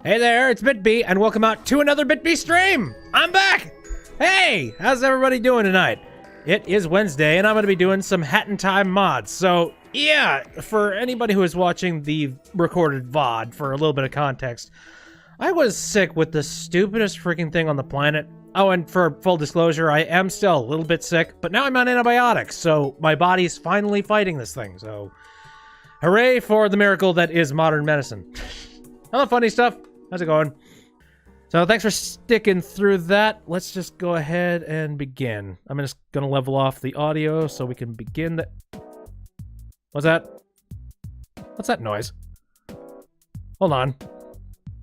Hey there, it's BitB, and welcome out to another BitB stream! I'm back! Hey, how's everybody doing tonight? It is Wednesday, and I'm going to be doing some Hat in Time mods. So, yeah, for anybody who is watching the recorded VOD, for a little bit of context, I was sick with the stupidest freaking thing on the planet. Oh, and for full disclosure, I am still a little bit sick, but now I'm on antibiotics, so my body's finally fighting this thing, so hooray for the miracle that is modern medicine. Hello, funny stuff. How's it going? So thanks for sticking through that. Let's just go ahead and begin. I'm just gonna level off the audio so we can begin the... What's that? What's that noise? Hold on.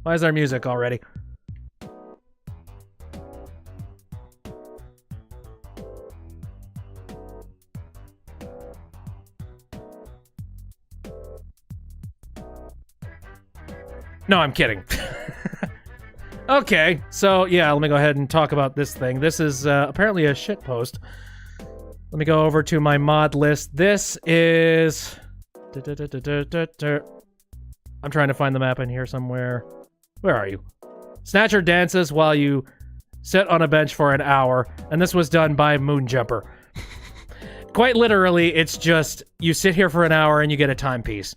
Why is there music already? No, I'm kidding. Okay, so yeah, let me go ahead and talk about this thing. This is apparently a shit post. Let me go over to my mod list. This is... I'm trying to find the map in here somewhere. Where are you? Snatcher dances while you sit on a bench for an hour, and this was done by MoonJumper. Quite literally, it's just, you sit here for an hour and you get a timepiece.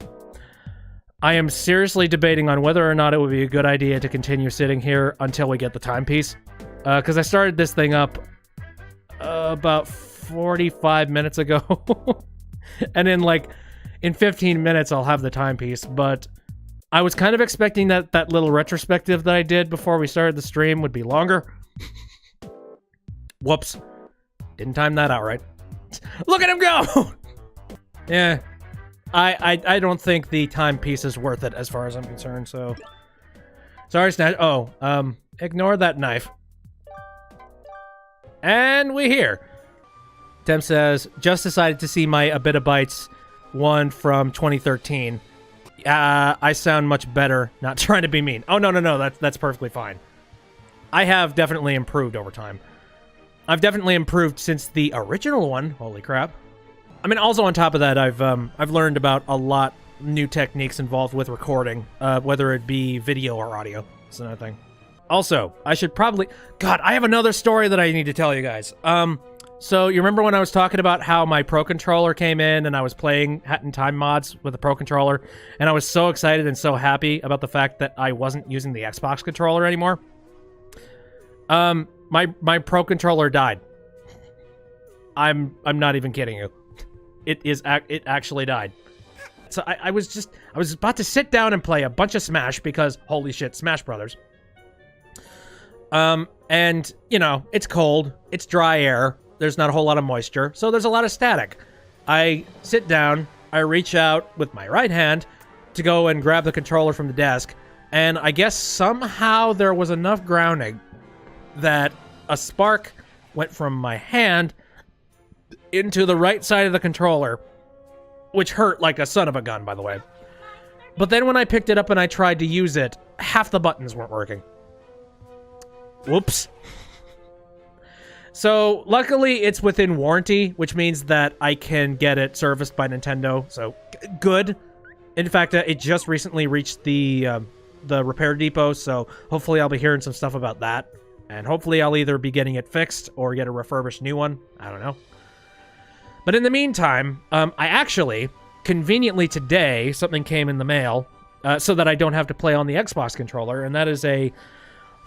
I am seriously debating on whether or not it would be a good idea to continue sitting here until we get the timepiece. Because I started this thing up about 45 minutes ago. And in 15 minutes, I'll have the timepiece. But I was kind of expecting that little retrospective that I did before we started the stream would be longer. Whoops. Didn't time that out right. Look at him go! Yeah. I don't think the timepiece is worth it as far as I'm concerned, so... Sorry, Snatch. Oh, ignore that knife. And we're here. Tem says, just decided to see my A Bit of Bites one from 2013. I sound much better. Not trying to be mean. Oh, no, that's perfectly fine. I have definitely improved over time. I've definitely improved since the original one. Holy crap. I mean, also on top of that, I've learned about a lot new techniques involved with recording, whether it be video or audio. That's another thing. Also, I should probably... God, I have another story that I need to tell you guys. So you remember when I was talking about how my Pro Controller came in and I was playing Hat in Time mods with the Pro Controller, and I was so excited and so happy about the fact that I wasn't using the Xbox controller anymore? My Pro Controller died. I'm not even kidding you. It actually died. So I was about to sit down and play a bunch of Smash because, holy shit, Smash Brothers. And, you know, it's cold, it's dry air, there's not a whole lot of moisture, so there's a lot of static. I sit down, I reach out with my right hand to go and grab the controller from the desk, and I guess somehow there was enough grounding that a spark went from my hand into the right side of the controller, which hurt like a son of a gun, by the way. But then when I picked it up and I tried to use it, half the buttons weren't working. Whoops. So, luckily, it's within warranty, which means that I can get it serviced by Nintendo, so good. In fact, it just recently reached the repair depot, so hopefully I'll be hearing some stuff about that. And hopefully I'll either be getting it fixed or get a refurbished new one. I don't know. But in the meantime, I actually, conveniently today, something came in the mail so that I don't have to play on the Xbox controller, and that is a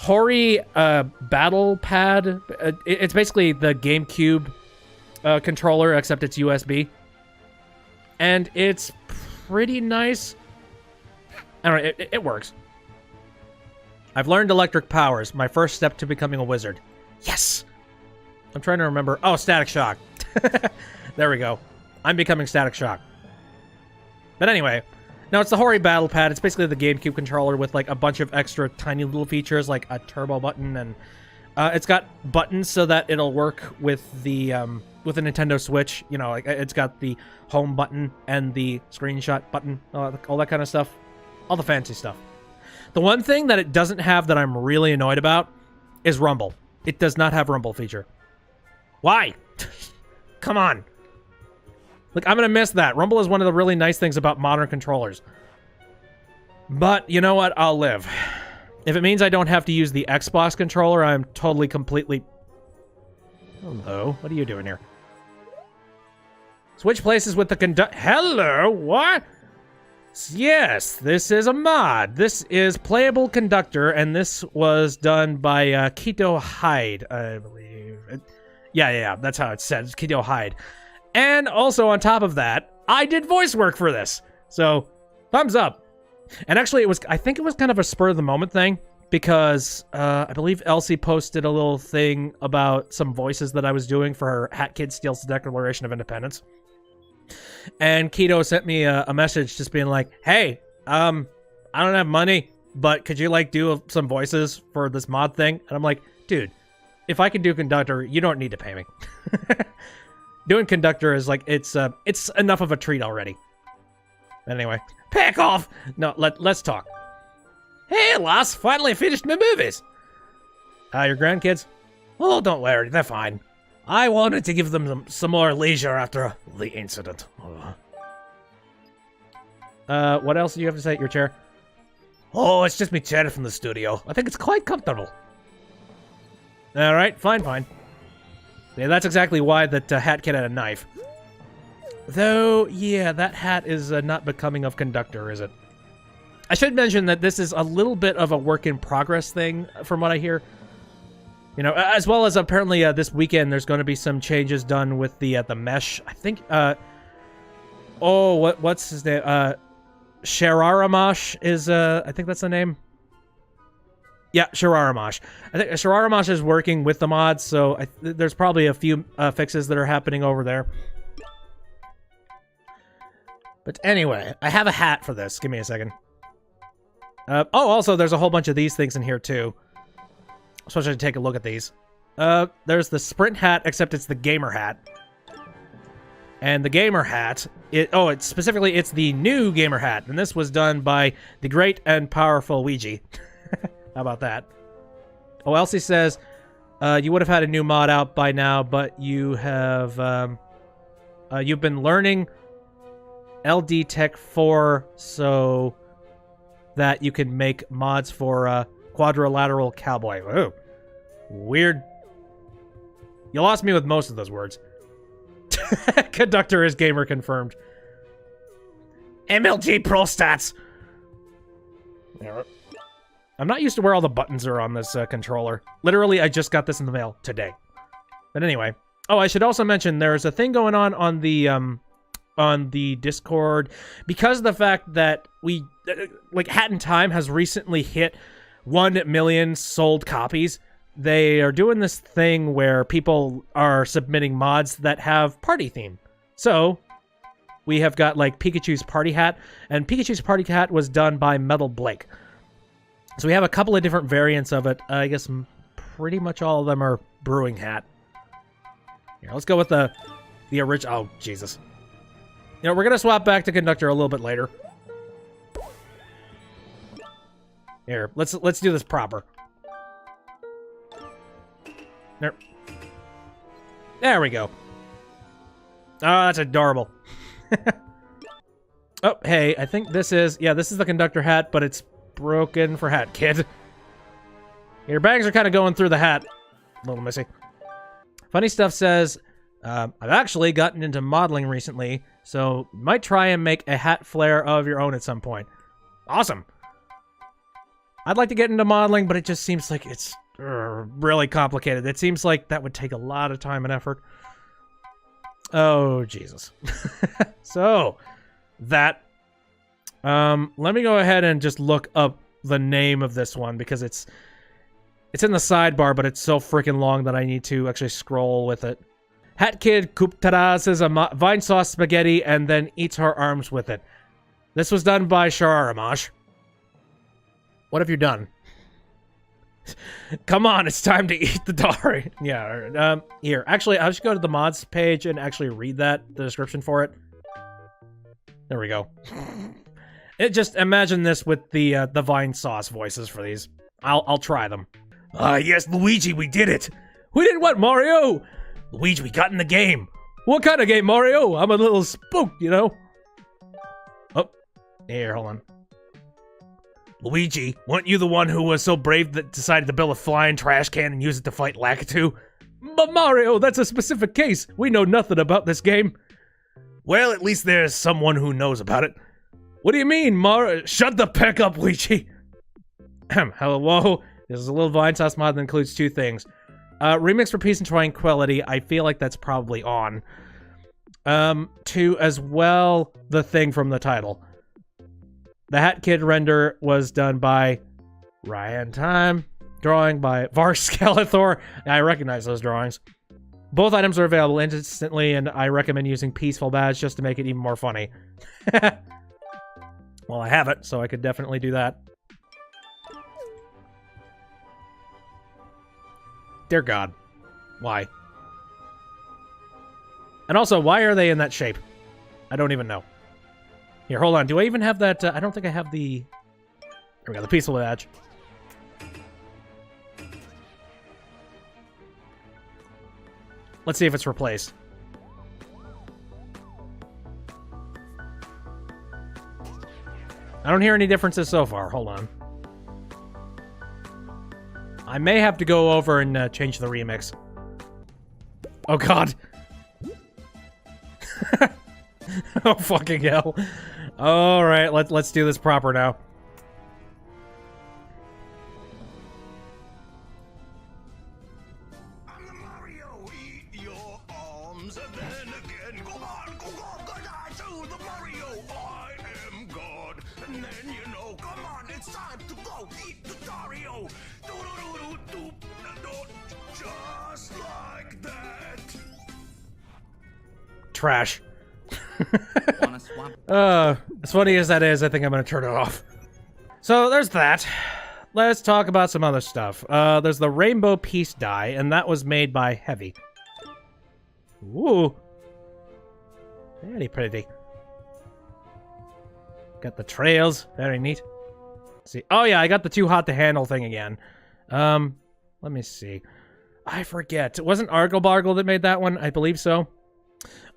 Hori battle pad. It's basically the GameCube controller, except it's USB. And it's pretty nice. I don't know, it works. I've learned electric powers, my first step to becoming a wizard. Yes! I'm trying to remember. Oh, Static Shock. There we go. I'm becoming Static Shock. But anyway, now it's the Hori Battle Pad. It's basically the GameCube controller with like a bunch of extra tiny little features like a turbo button, and it's got buttons so that it'll work with the Nintendo Switch. You know, like it's got the home button and the screenshot button, all that kind of stuff, all the fancy stuff. The one thing that it doesn't have that I'm really annoyed about is Rumble. It does not have Rumble feature. Why? Come on. Like, I'm gonna miss that. Rumble is one of the really nice things about modern controllers. But, you know what? I'll live. If it means I don't have to use the Xbox controller, I'm totally, completely... Hello, what are you doing here? Switch places with the conduct... Hello, what? Yes, this is a mod. This is Playable Conductor, and this was done by Kido Hyde, I believe. Yeah, that's how it says, Kido Hyde. And also on top of that, I did voice work for this. So, thumbs up. And actually, I think it was kind of a spur-of-the-moment thing, because I believe Elsie posted a little thing about some voices that I was doing for her Hat Kid Steals the Declaration of Independence. And Kido sent me a message just being like, hey, I don't have money, but could you, like, do some voices for this mod thing? And I'm like, dude, if I can do Conductor, you don't need to pay me. Doing Conductor is, like, it's enough of a treat already. Anyway, pack off! No, let's talk. Hey, Lass, finally finished my movies. Your grandkids? Oh, don't worry, they're fine. I wanted to give them some more leisure after the incident. What else do you have to say at your chair? Oh, it's just me chair from the studio. I think it's quite comfortable. Alright, fine. Yeah, that's exactly why that Hat Kid had a knife. Though, yeah, that hat is not becoming of Conductor, is it? I should mention that this is a little bit of a work-in-progress thing, from what I hear. You know, as well as apparently this weekend there's going to be some changes done with the mesh. I think, what's his name? Shararamosh is, I think that's the name. Yeah, Shararamosh. I think Shararamosh is working with the mods, so there's probably a few fixes that are happening over there. But anyway, I have a hat for this. Give me a second. Also, there's a whole bunch of these things in here, too. So I should take a look at these. There's the Sprint hat, except it's the Gamer hat. And the Gamer hat, specifically, it's the new Gamer hat. And this was done by TheGreatAndPowerfulWeegee. How about that? Oh, Elsie says, you would have had a new mod out by now, but you have, you've been learning LD Tech 4 so that you can make mods for, Quadrilateral Cowboy. Ooh. Weird. You lost me with most of those words. Conductor is gamer confirmed. MLG Pro Stats! I'm not used to where all the buttons are on this controller. Literally, I just got this in the mail today. But anyway. Oh, I should also mention there's a thing going on the Discord. Because of the fact that Hat in Time has recently hit 1 million sold copies. They are doing this thing where people are submitting mods that have party theme. So, we have got, like, Pikachu's party hat, and Pikachu's party hat was done by Metal Blake. So we have a couple of different variants of it. I guess pretty much all of them are Brewing Hat. Here, let's go with the original. Oh, Jesus. You know, we're going to swap back to Conductor a little bit later. Here, let's do this proper. There we go. Oh, that's adorable. Oh, hey, I think this is the Conductor hat, but it's broken for Hat Kid. Your bags are kind of going through the hat. A little messy. Funny Stuff says, I've actually gotten into modeling recently, so might try and make a hat flare of your own at some point. Awesome. I'd like to get into modeling, but it just seems like it's really complicated. It seems like that would take a lot of time and effort. Oh, Jesus. So, let me go ahead and just look up the name of this one, because it's in the sidebar, but it's so freaking long that I need to actually scroll with it. Hat Kid Kup Terazes a Vinesauce Spaghetti and then eats her arms with it. This was done by Shararamosh. What have you done? Come on, it's time to eat the dory. Yeah, here. Actually, I'll just go to the mods page and actually read the description for it. There we go. Just imagine this with the Vinesauce voices for these. I'll try them. Yes, Luigi, we did it. We did what, Mario? Luigi, we got in the game. What kind of game, Mario? I'm a little spooked, you know? Oh, here, hold on. Luigi, weren't you the one who was so brave that decided to build a flying trash can and use it to fight Lakitu? But Mario, that's a specific case. We know nothing about this game. Well, at least there's someone who knows about it. What do you mean, Mario? Shut the peck up, Luigi. Hello. This is a little Vinesauce mod that includes 2 things. Remix for Peace and Tranquility. I feel like that's probably on. 2 as well, the thing from the title. The Hat Kid render was done by Ryan Time. Drawing by Varskeletor. I recognize those drawings. Both items are available instantly, and I recommend using Peaceful Badge just to make it even more funny. Well, I have it, so I could definitely do that. Dear God. Why? And also, why are they in that shape? I don't even know. Here, hold on. Do I even have that? I don't think I have the... There we go, the Peaceful Badge. Let's see if it's replaced. I don't hear any differences so far. Hold on. I may have to go over and change the remix. Oh, God. Oh, fucking hell. All right, let's do this proper now. I'm the Mario, eat your arms, and then again, go on, to the Mario, I am God, and then you know, come on, it's time to go, eat the Dario, do-do-do-do-do, just like that. Trash. As funny as that is, I think I'm gonna turn it off. So there's that. Let's talk about some other stuff. There's the Rainbow Peace die, and that was made by Heavy. Ooh. Very pretty. Got the trails. Very neat. Let's see. Oh yeah, I got the Too Hot to Handle thing again. Let me see. I forget. It wasn't Bargle that made that one? I believe so.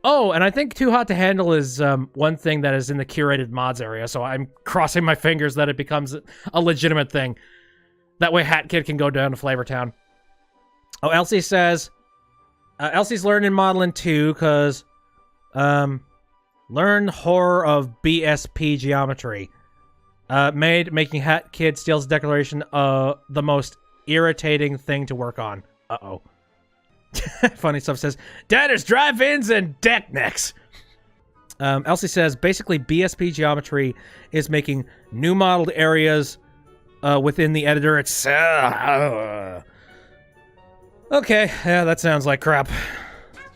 Oh, and I think Too Hot to Handle is one thing that is in the curated mods area, so I'm crossing my fingers that it becomes a legitimate thing. That way Hat Kid can go down to Flavortown. Oh, Elsie says... Elsie's learning modeling too, because... learn horror of BSP geometry. Making Hat Kid steals declaration the most irritating thing to work on. Uh-oh. Funny Stuff says, Diners, drive-ins, and deck necks. Elsie says, basically, BSP geometry is making new modeled areas within the editor itself. Okay, yeah, that sounds like crap.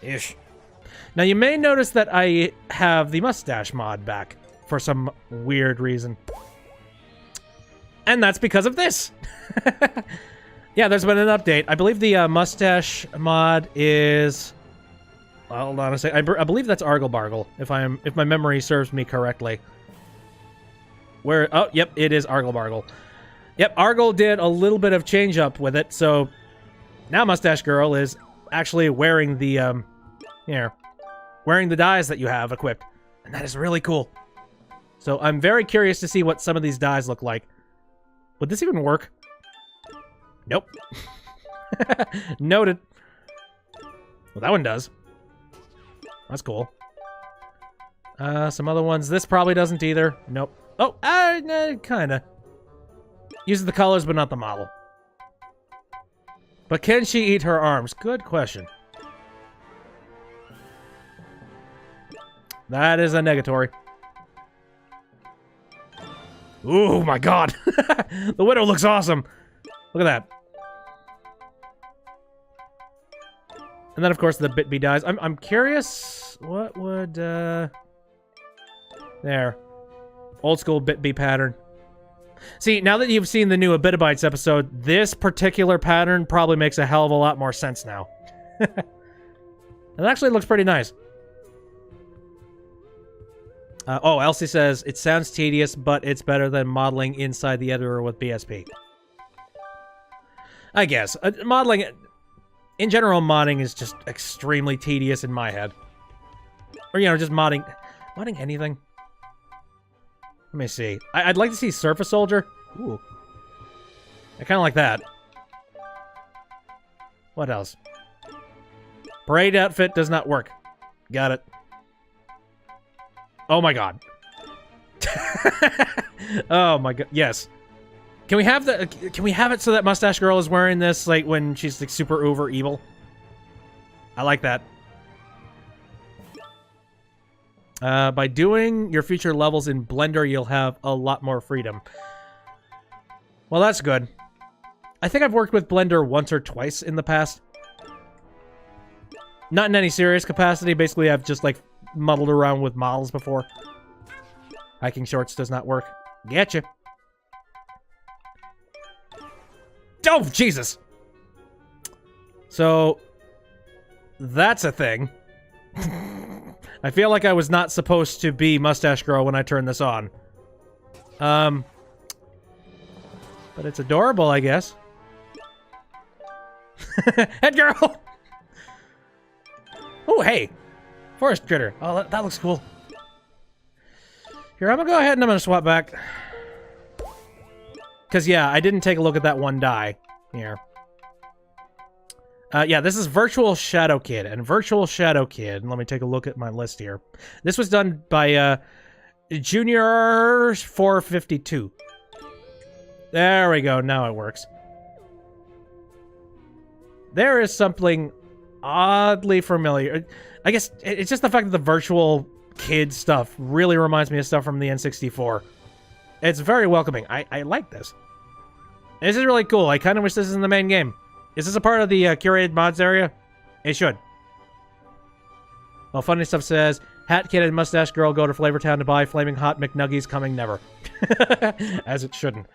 Ish. Now, you may notice that I have the Mustache mod back for some weird reason. And that's because of this. Yeah, there's been an update. I believe the Mustache mod is... Well, hold on a second. I believe that's Bargle, if my memory serves me correctly. Where? Oh, yep, it is Bargle. Yep, Argle did a little bit of change up with it, so now Mustache Girl is actually wearing the wearing the dyes that you have equipped, and that is really cool. So I'm very curious to see what some of these dyes look like. Would this even work? Nope. Noted. Well, that one does. That's cool. Some other ones. This probably doesn't either. Nope. Oh, kinda. Uses the colors, but not the model. But can she eat her arms? Good question. That is a negatory. Ooh, my God. The Widow looks awesome. Look at that. And then, of course, the Bit-B dies. I'm curious, what would, there. Old school Bit-B pattern. See, now that you've seen the new Abitabytes episode, this particular pattern probably makes a hell of a lot more sense now. It actually looks pretty nice. Oh, Elsie says, it sounds tedious, but it's better than modeling inside the editor with BSP. I guess. Modeling... In general, modding is just extremely tedious in my head. Or, you know, just modding anything. Let me see. I'd like to see Surface Soldier. Ooh. I kind of like that. What else? Parade outfit does not work. Got it. Oh my god. Oh my god. Yes. Can we have it so that Mustache Girl is wearing this like when she's like super uber evil? I like that. By doing your future levels in Blender, you'll have a lot more freedom. Well, that's good. I think I've worked with Blender once or twice in the past. Not in any serious capacity. Basically, I've just, like, muddled around with models before. Hiking shorts does not work. Getcha. Oh, Jesus! So, that's a thing. I feel like I was not supposed to be Mustache Girl when I turned this on. But it's adorable, I guess. Head girl! Oh, hey! Forest critter. Oh, that looks cool. Here, I'm gonna go ahead and I'm gonna swap back. Because, yeah, I didn't take a look at that one die. Here. Yeah, this is Virtual Shadow Kid. And Virtual Shadow Kid, let me take a look at my list here. This was done by Junior 452. There we go. Now it works. There is something oddly familiar. I guess it's just the fact that the Virtual Kid stuff really reminds me of stuff from the N64. It's very welcoming. I like this. This is really cool. I kind of wish this is in the main game. Is this a part of the curated mods area? It should. Well, Funny Stuff says, Hat Kid and Mustache Girl go to Flavortown to buy Flaming Hot McNuggies, coming never. As it shouldn't.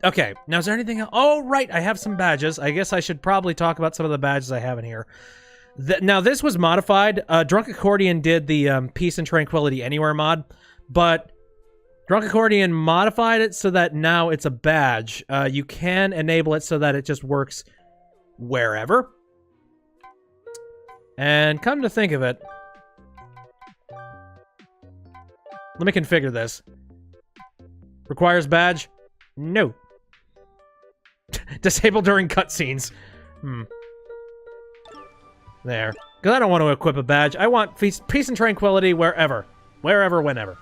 Okay, now is there anything else? Oh, right, I have some badges. I guess I should probably talk about some of the badges I have in here. Now, this was modified. Drunk Accordion did the Peace and Tranquility Anywhere mod, but Drunk Accordion modified it so that now it's a badge. You can enable it so that it just works wherever. And come to think of it, let me configure this. Requires badge? No. Disable during cutscenes. There. Because I don't want to equip a badge. I want peace and tranquility wherever. Wherever, whenever.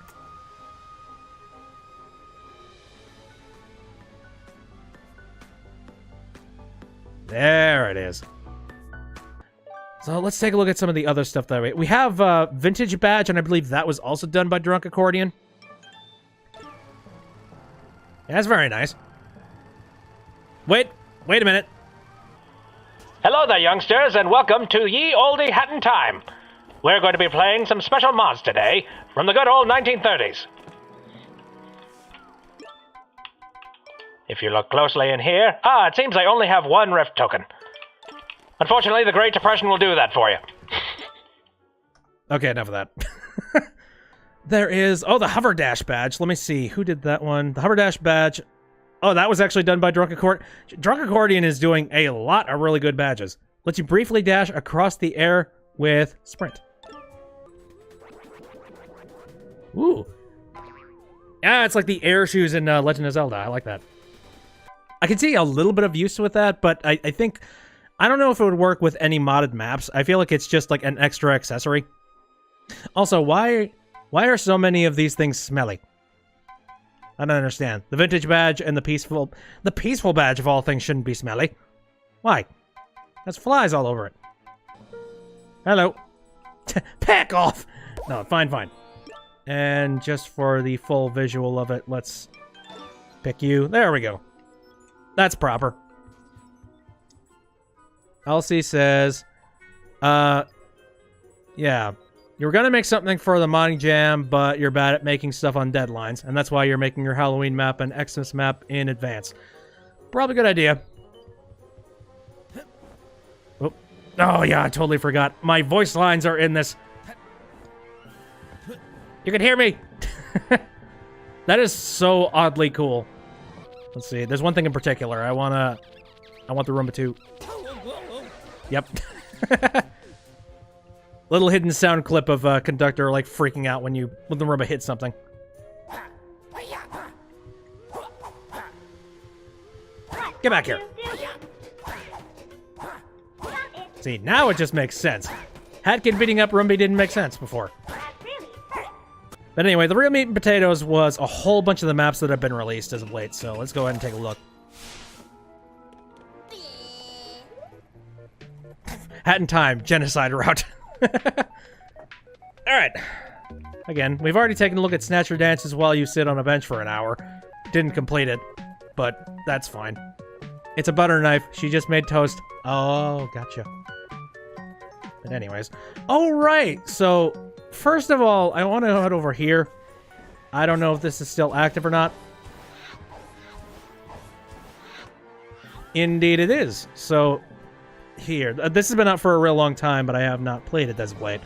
There it is. So let's take a look at some of the other stuff that we have. Vintage badge, and I believe that was also done by Drunk Accordion. Yeah, that's very nice. Wait a minute. Hello there, youngsters, and welcome to Ye Olde Hattin' Time. We're going to be playing some special mods today from the good old 1930s. If you look closely in here, it seems I only have one Rift token. Unfortunately, the Great Depression will do that for you. Okay, enough of that. There is... Oh, the Hoverdash badge. Let me see. Who did that one? The Hoverdash badge. Oh, that was actually done by Drunk Accordion. Drunk Accordion is doing a lot of really good badges. Lets you briefly dash across the air with Sprint. Ooh. Yeah, it's like the air shoes in Legend of Zelda. I like that. I can see a little bit of use with that, but I think... I don't know if it would work with any modded maps. I feel like it's just like an extra accessory. Also, why are so many of these things smelly? I don't understand. The vintage badge and the peaceful badge of all things shouldn't be smelly. Why? There's flies all over it. Hello. Pack off! No, fine. And just for the full visual of it, let's pick you. There we go. That's proper. Elsie says, yeah, you're gonna make something for the modding jam, but you're bad at making stuff on deadlines, and that's why you're making your Halloween map and Xmas map in advance. Probably a good idea. Oh yeah, I totally forgot. My voice lines are in this. You can hear me! That is so oddly cool. Let's see, there's one thing in particular. I want the Roomba 2. Yep. Little hidden sound clip of Conductor like freaking out when the Roomba hits something. Get back here. See, now it just makes sense. Hat Kid beating up Rumby didn't make sense before. But anyway, the real meat and potatoes was a whole bunch of the maps that have been released as of late, so let's go ahead and take a look. Hat in Time, Genocide Route. Alright. Again, we've already taken a look at Snatcher dances while you sit on a bench for an hour. Didn't complete it, but that's fine. It's a butter knife. She just made toast. Oh, gotcha. But anyways. Oh, right. So, first of all, I want to head over here. I don't know if this is still active or not. Indeed it is. So, here. This has been out for a real long time, but I have not played it as of late.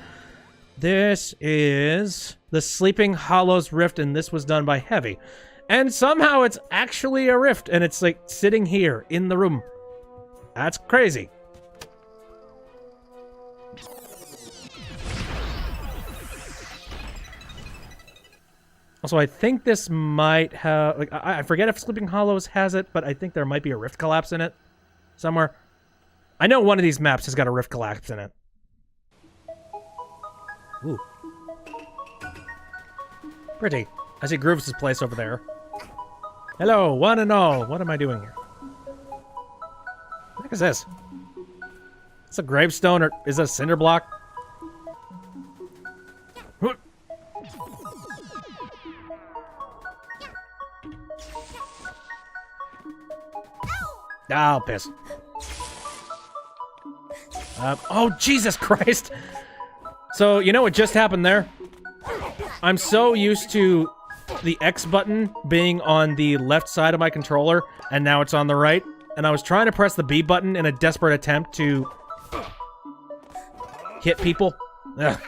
This is the Sleeping Hollows Rift, and this was done by Heavy. And somehow it's actually a rift, and it's like sitting here in the room. That's crazy. Also, I think this might have... like, I forget if Sleeping Hollows has it, but I think there might be a rift collapse in it somewhere. I know one of these maps has got a rift collapse in it. Ooh. Pretty. I see Grooves' place over there. Hello, one and all. What am I doing here? What the heck is this? It's a gravestone, or is it a cinder block? Oh, piss. Oh, Jesus Christ! So, you know what just happened there? I'm so used to the X button being on the left side of my controller, and now it's on the right. And I was trying to press the B button in a desperate attempt to hit people. Ugh.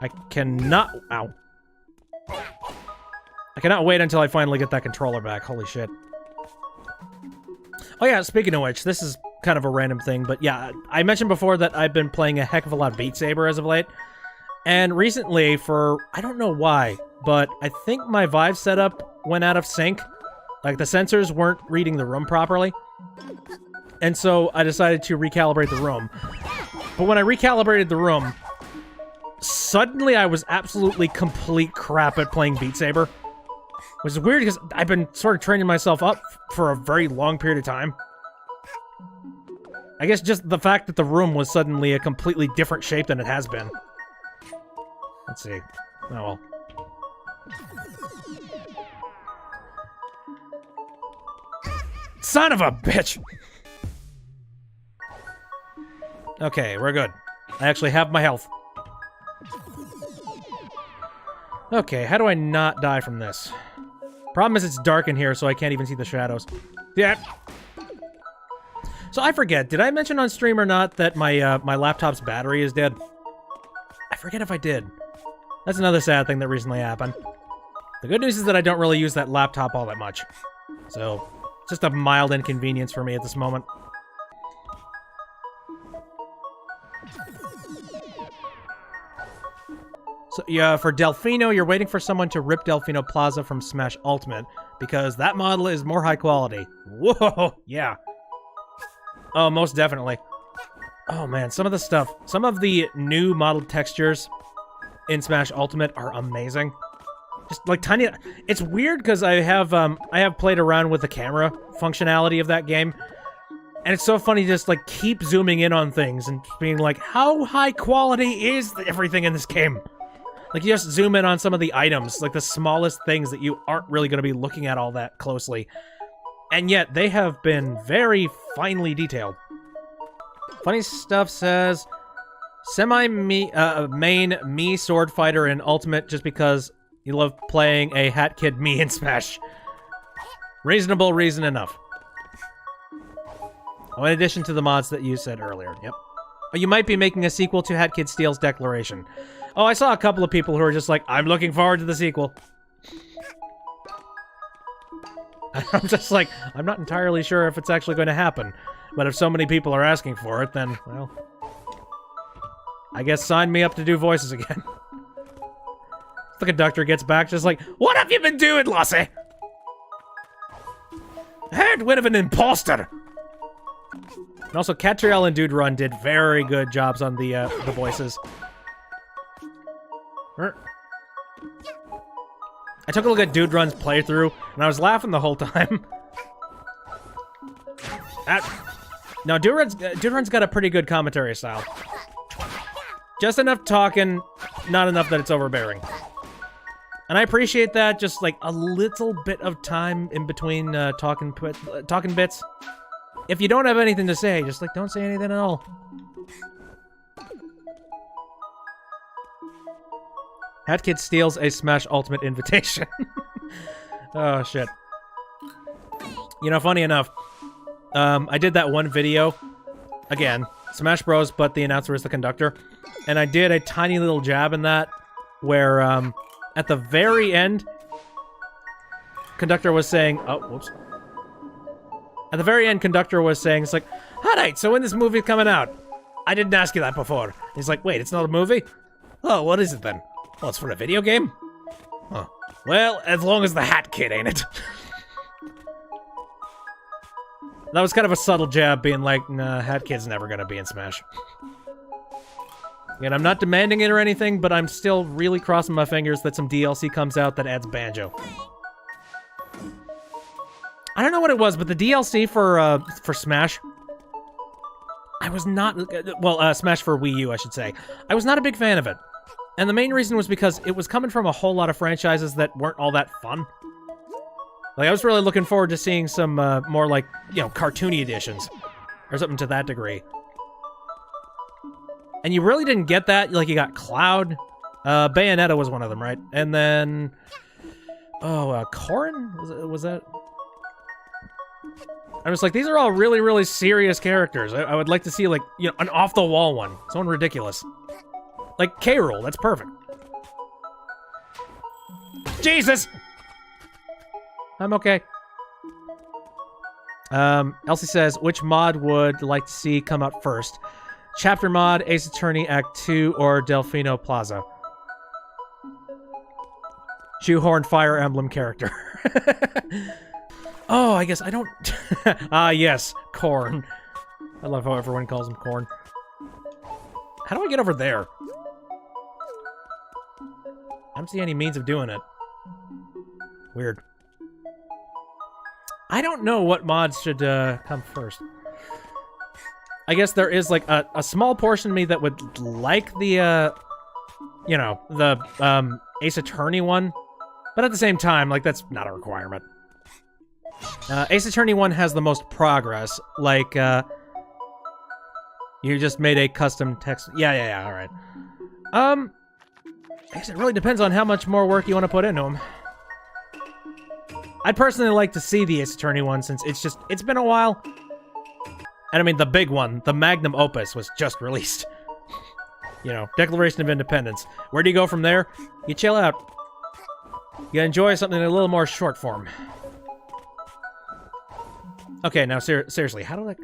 I cannot... Ow. I cannot wait until I finally get that controller back. Holy shit. Oh yeah, speaking of which, this is kind of a random thing, but yeah, I mentioned before that I've been playing a heck of a lot of Beat Saber as of late. And recently, for... I don't know why, but I think my Vive setup went out of sync. Like, the sensors weren't reading the room properly. And so I decided to recalibrate the room. But when I recalibrated the room, suddenly I was absolutely complete crap at playing Beat Saber. Which is weird because I've been sort of training myself up for a very long period of time. I guess just the fact that the room was suddenly a completely different shape than it has been. Let's see. Oh well. Son of a bitch! Okay, we're good. I actually have my health. Okay, how do I not die from this? Problem is it's dark in here, so I can't even see the shadows. Yeah. So I forget, did I mention on stream or not that my my laptop's battery is dead? I forget if I did. That's another sad thing that recently happened. The good news is that I don't really use that laptop all that much. So, it's just a mild inconvenience for me at this moment. So, yeah, for Delfino, you're waiting for someone to rip Delfino Plaza from Smash Ultimate, because that model is more high quality. Whoa, yeah. Oh, most definitely. Oh man, some of the stuff, some of the new modeled textures in Smash Ultimate are amazing. Just like tiny... It's weird because I have played around with the camera functionality of that game, and it's so funny to just like keep zooming in on things and being like, how high quality is everything in this game? Like, you just zoom in on some of the items, like the smallest things that you aren't really going to be looking at all that closely. And yet, they have been very finely detailed. Funny Stuff says, main me sword fighter in Ultimate just because you love playing a Hat Kid me in Smash. Reasonable reason enough. Oh, in addition to the mods that you said earlier, yep. Oh, you might be making a sequel to Hat Kid Steel's Declaration. Oh, I saw a couple of people who are just like, I'm looking forward to the sequel. I'm just like, I'm not entirely sure if it's actually going to happen. But if so many people are asking for it, then, well... I guess sign me up to do voices again. The Conductor gets back just like, what have you been doing, Lassie? Head of an imposter! And also, Catriel and Dude Run did very good jobs on the voices. I took a look at Dude Run's playthrough, and I was laughing the whole time. No, Dude Run's got a pretty good commentary style. Just enough talking, not enough that it's overbearing. And I appreciate that, just like a little bit of time in between talking bits. If you don't have anything to say, just like don't say anything at all. Hat Kid steals a Smash Ultimate invitation. Oh shit. You know, funny enough, I did that one video, again, Smash Bros, but the announcer is the conductor, and I did a tiny little jab in that, where, at the very end, Conductor was saying, oh, whoops. At the very end, Conductor was saying, it's like, alright, so when this movie coming out? I didn't ask you that before. He's like, wait, it's not a movie? Oh, what is it then? Oh, it's for a video game? Huh. Well, as long as the Hat Kid ain't it. That was kind of a subtle jab, being like, nah, Hat Kid's never gonna be in Smash. And I'm not demanding it or anything, but I'm still really crossing my fingers that some DLC comes out that adds Banjo. I don't know what it was, but the DLC for Smash, I was not, well, Smash for Wii U, I should say. I was not a big fan of it. And the main reason was because it was coming from a whole lot of franchises that weren't all that fun. Like, I was really looking forward to seeing some more, like, you know, cartoony editions. Or something to that degree. And you really didn't get that. Like, you got Cloud. Bayonetta was one of them, right? And then... Oh, Corrin? Was that... I was like, these are all really, really serious characters. I would like to see, like, you know, an off-the-wall one. Someone ridiculous. Like, K-Rool. That's perfect. Jesus! I'm okay. Elsie says, which mod would like to see come out first? Chapter mod, Ace Attorney Act 2, or Delfino Plaza? Shoehorn Fire Emblem character. Oh, I guess I don't... Ah, yes. Corn. I love how everyone calls him Corn. How do I get over there? I don't see any means of doing it. Weird. I don't know what mods should come first. I guess there is, like, a small portion of me that would like the, you know, the Ace Attorney one. But at the same time, like, that's not a requirement. Ace Attorney 1 has the most progress. Like, you just made a custom text... Yeah, alright. I guess it really depends on how much more work you want to put into them. I'd personally like to see the Ace Attorney one, since it's been a while. And I mean, the big one, the magnum opus, was just released. You know, Declaration of Independence. Where do you go from there? You chill out. You enjoy something a little more short form. Okay, now seriously, how do I...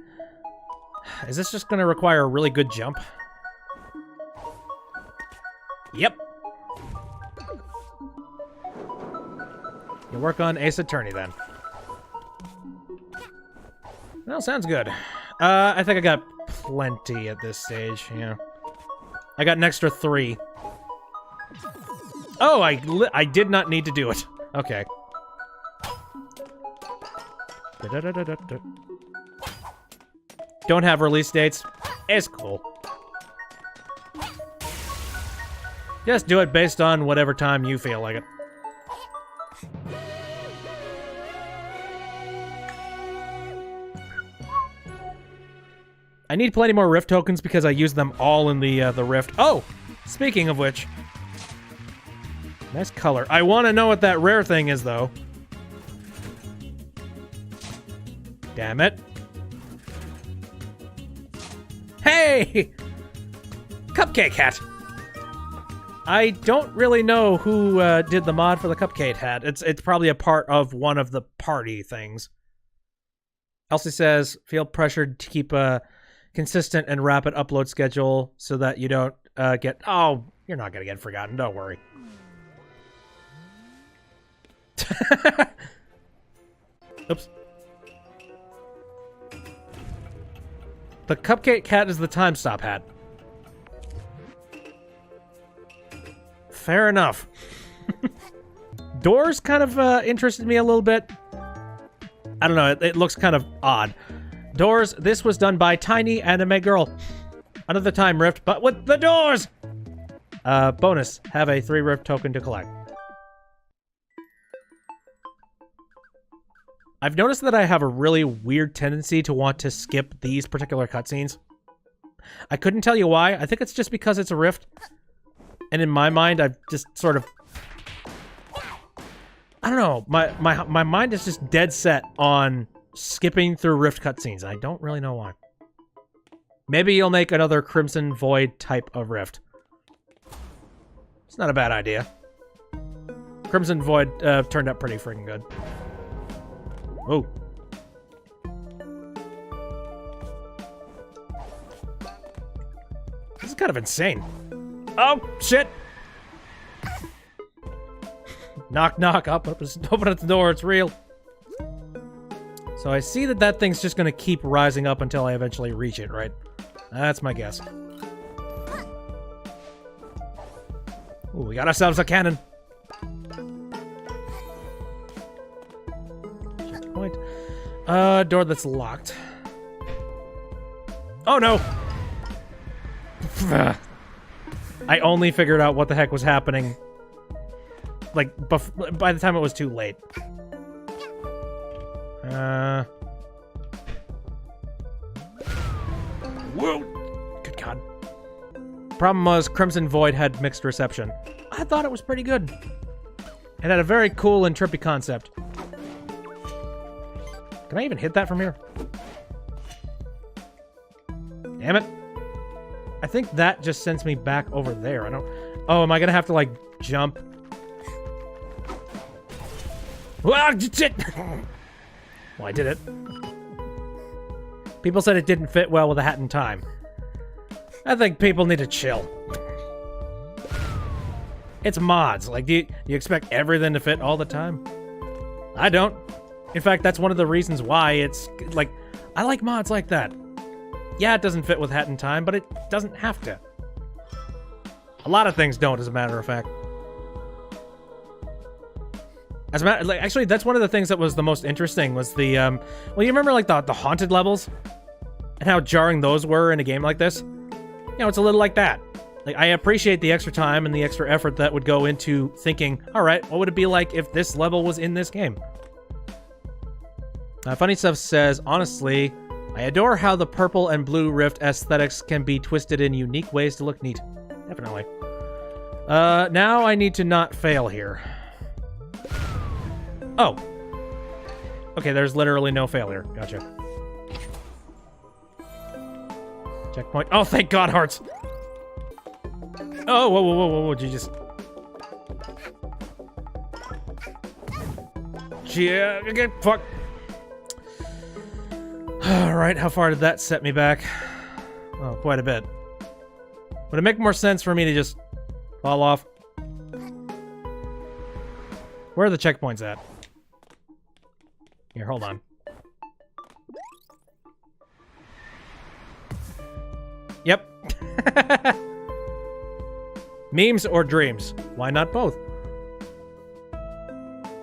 Is this just gonna require a really good jump? Yep. You work on Ace Attorney, then. Well, sounds good. I think I got plenty at this stage, yeah. I got an extra 3. Oh, I did not need to do it. Okay. Don't have release dates. It's cool. Just do it based on whatever time you feel like it. I need plenty more Rift tokens because I use them all in the Rift. Oh! Speaking of which. Nice color. I want to know what that rare thing is, though. Damn it. Hey! Cupcake Hat! I don't really know who did the mod for the Cupcake Hat. It's probably a part of one of the party things. Elsie says, feel pressured to keep a consistent and rapid upload schedule so that you don't get... Oh, you're not going to get forgotten. Don't worry. Oops. The Cupcake Hat is the time stop hat. Fair enough. Doors kind of interested me a little bit. I don't know, it looks kind of odd. Doors, this was done by Tiny Anime Girl. Another time rift, but with the doors! Bonus, have a 3 rift token to collect. I've noticed that I have a really weird tendency to want to skip these particular cutscenes. I couldn't tell you why. I think it's just because it's a rift. And in my mind, I've just sort of... I don't know. My mind is just dead set on skipping through rift cutscenes. I don't really know why. Maybe you'll make another Crimson Void type of rift. It's not a bad idea. Crimson Void turned out pretty freaking good. Oh. This is kind of insane. Oh, shit! Knock, knock, open up the door, it's real. So I see that thing's just gonna keep rising up until I eventually reach it, right? That's my guess. Ooh, we got ourselves a cannon. Checkpoint. Door that's locked. Oh no! I only figured out what the heck was happening, like, by the time it was too late. Whoa! Good God. Problem was, Crimson Void had mixed reception. I thought it was pretty good. It had a very cool and trippy concept. Can I even hit that from here? Damn it. I think that just sends me back over there. I don't... Oh, am I gonna have to, like, jump? Ah, shit! Well, I did it. People said it didn't fit well with a hat in time. I think people need to chill. It's mods. Like, do you expect everything to fit all the time? I don't. In fact, that's one of the reasons why it's, like, I like mods like that. Yeah, it doesn't fit with hat in time, but it doesn't have to. A lot of things don't, as a matter of fact. Actually, that's one of the things that was the most interesting was the, well, you remember, like, the haunted levels? And how jarring those were in a game like this? You know, it's a little like that. Like, I appreciate the extra time and the extra effort that would go into thinking, alright, what would it be like if this level was in this game? Funny Stuff says, honestly, I adore how the purple and blue rift aesthetics can be twisted in unique ways to look neat. Definitely. Now I need to not fail here. Oh. Okay, there's literally no failure. Gotcha. Checkpoint. Oh, thank God, hearts! Oh, whoa, whoa, whoa, whoa, whoa, Jesus. Yeah, okay, fuck. Alright, how far did that set me back? Oh, quite a bit. Would it make more sense for me to just fall off? Where are the checkpoints at? Here, hold on. Yep. Memes or dreams? Why not both?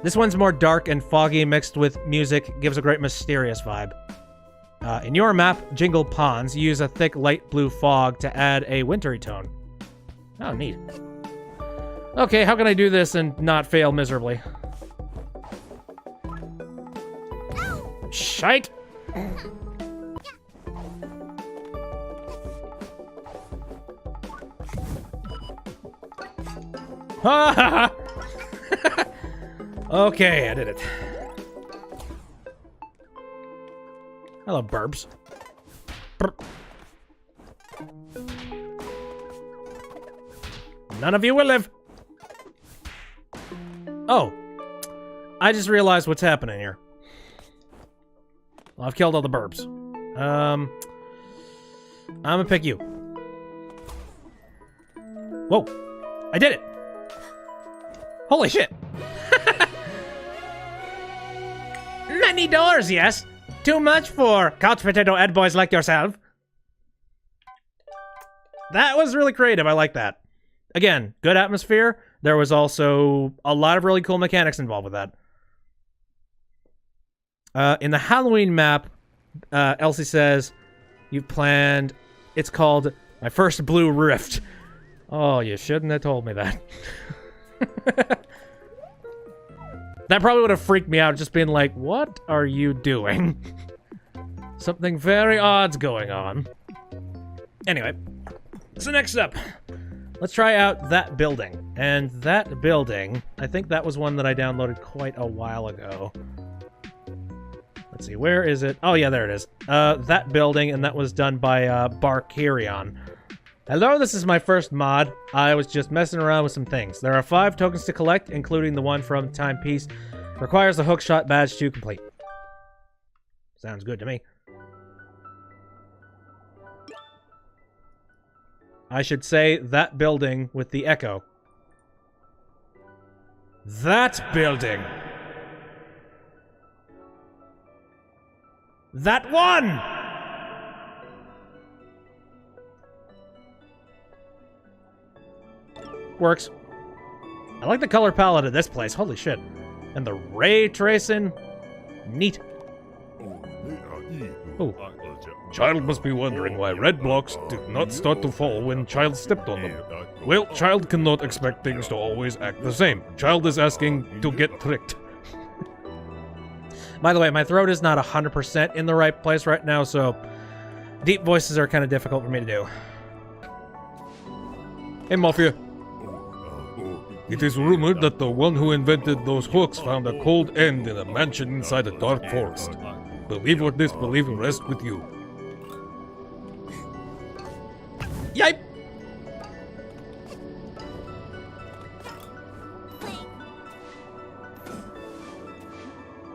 This one's more dark and foggy mixed with music, gives a great mysterious vibe. In your map, Jingle Pods, use a thick light blue fog to add a wintry tone. Oh, neat. Okay, how can I do this and not fail miserably? Shite! Ha ha ha! Okay, I did it. Hello, burbs. Burp. None of you will live. Oh. I just realized what's happening here. Well, I've killed all the burbs. I'm gonna pick you. Whoa. I did it. Holy shit. Many doors, yes. Too much for couch potato head boys like yourself. That was really creative. I like that. Again, good atmosphere. There was also a lot of really cool mechanics involved with that. In the Halloween map, Elsie says, you've planned... It's called My First Blue Rift. Oh, you shouldn't have told me that. That probably would have freaked me out, just being like, what are you doing? Something very odd's going on. Anyway, so next up, let's try out that building. And that building, I think that was one that I downloaded quite a while ago. Let's see, where is it? Oh yeah, there it is. That building, and that was done by Barkerion. Hello, this is my first mod. I was just messing around with some things. There are 5 tokens to collect, including the one from Timepiece. Requires a hookshot badge to complete. Sounds good to me. I should say that building with the echo. That building! That one! Works. I like the color palette of this place. Holy shit. And the ray tracing. Neat. Oh. Child must be wondering why red blocks did not start to fall when child stepped on them. Well, child cannot expect things to always act the same. Child is asking to get tricked. By the way, my throat is not 100% in the right place right now, so deep voices are kind of difficult for me to do. Hey, Mafia. It is rumored that the one who invented those hooks found a cold end in a mansion inside a dark forest. Believe or disbelieve rests with you. Yipe!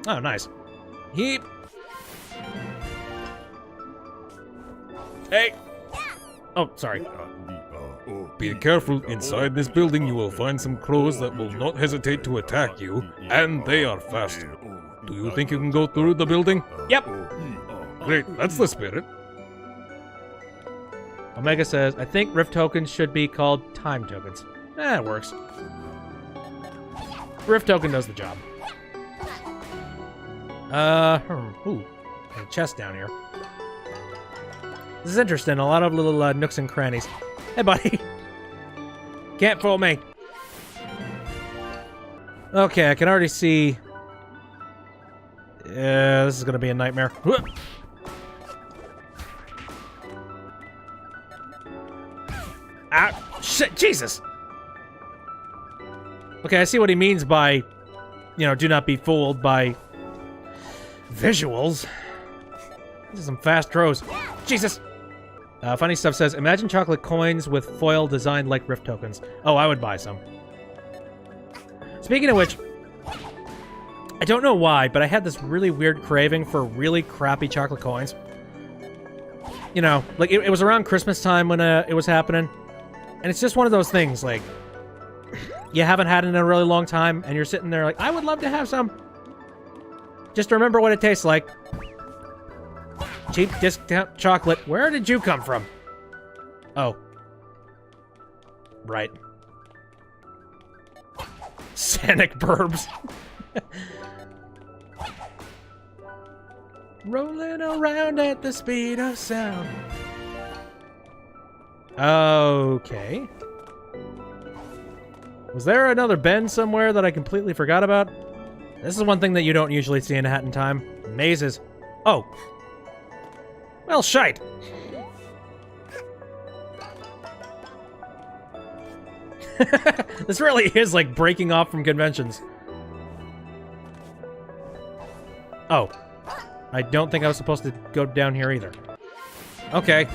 Oh, nice. Heap. Hey! Oh, sorry. Be careful, inside this building you will find some crows that will not hesitate to attack you, and they are fast. Do you think you can go through the building? Yep. Great, that's the spirit. Omega says, I think Rift tokens should be called time tokens. It works. Rift token does the job. Ooh. A chest down here. This is interesting. A lot of little nooks and crannies. Hey, buddy. Can't fool me. Okay, I can already see... this is gonna be a nightmare. Ah, shit, Jesus! Okay, I see what he means by, you know, do not be fooled by visuals. This is some fast throws. Jesus! Funny Stuff says, imagine chocolate coins with foil designed like Rift tokens. Oh, I would buy some. Speaking of which, I don't know why, but I had this really weird craving for really crappy chocolate coins. You know, like, it was around Christmas time when it was happening. And it's just one of those things, like, you haven't had it in a really long time, and you're sitting there like, I would love to have some. Just remember what it tastes like. Cheap discount chocolate. Where did you come from? Oh. Right. Sanic burbs. Rolling around at the speed of sound. Okay. Was there another bend somewhere that I completely forgot about? This is one thing that you don't usually see in A Hat in Time. Mazes. Oh. Well, shite. This really is like breaking off from conventions. Oh. I don't think I was supposed to go down here either. Okay.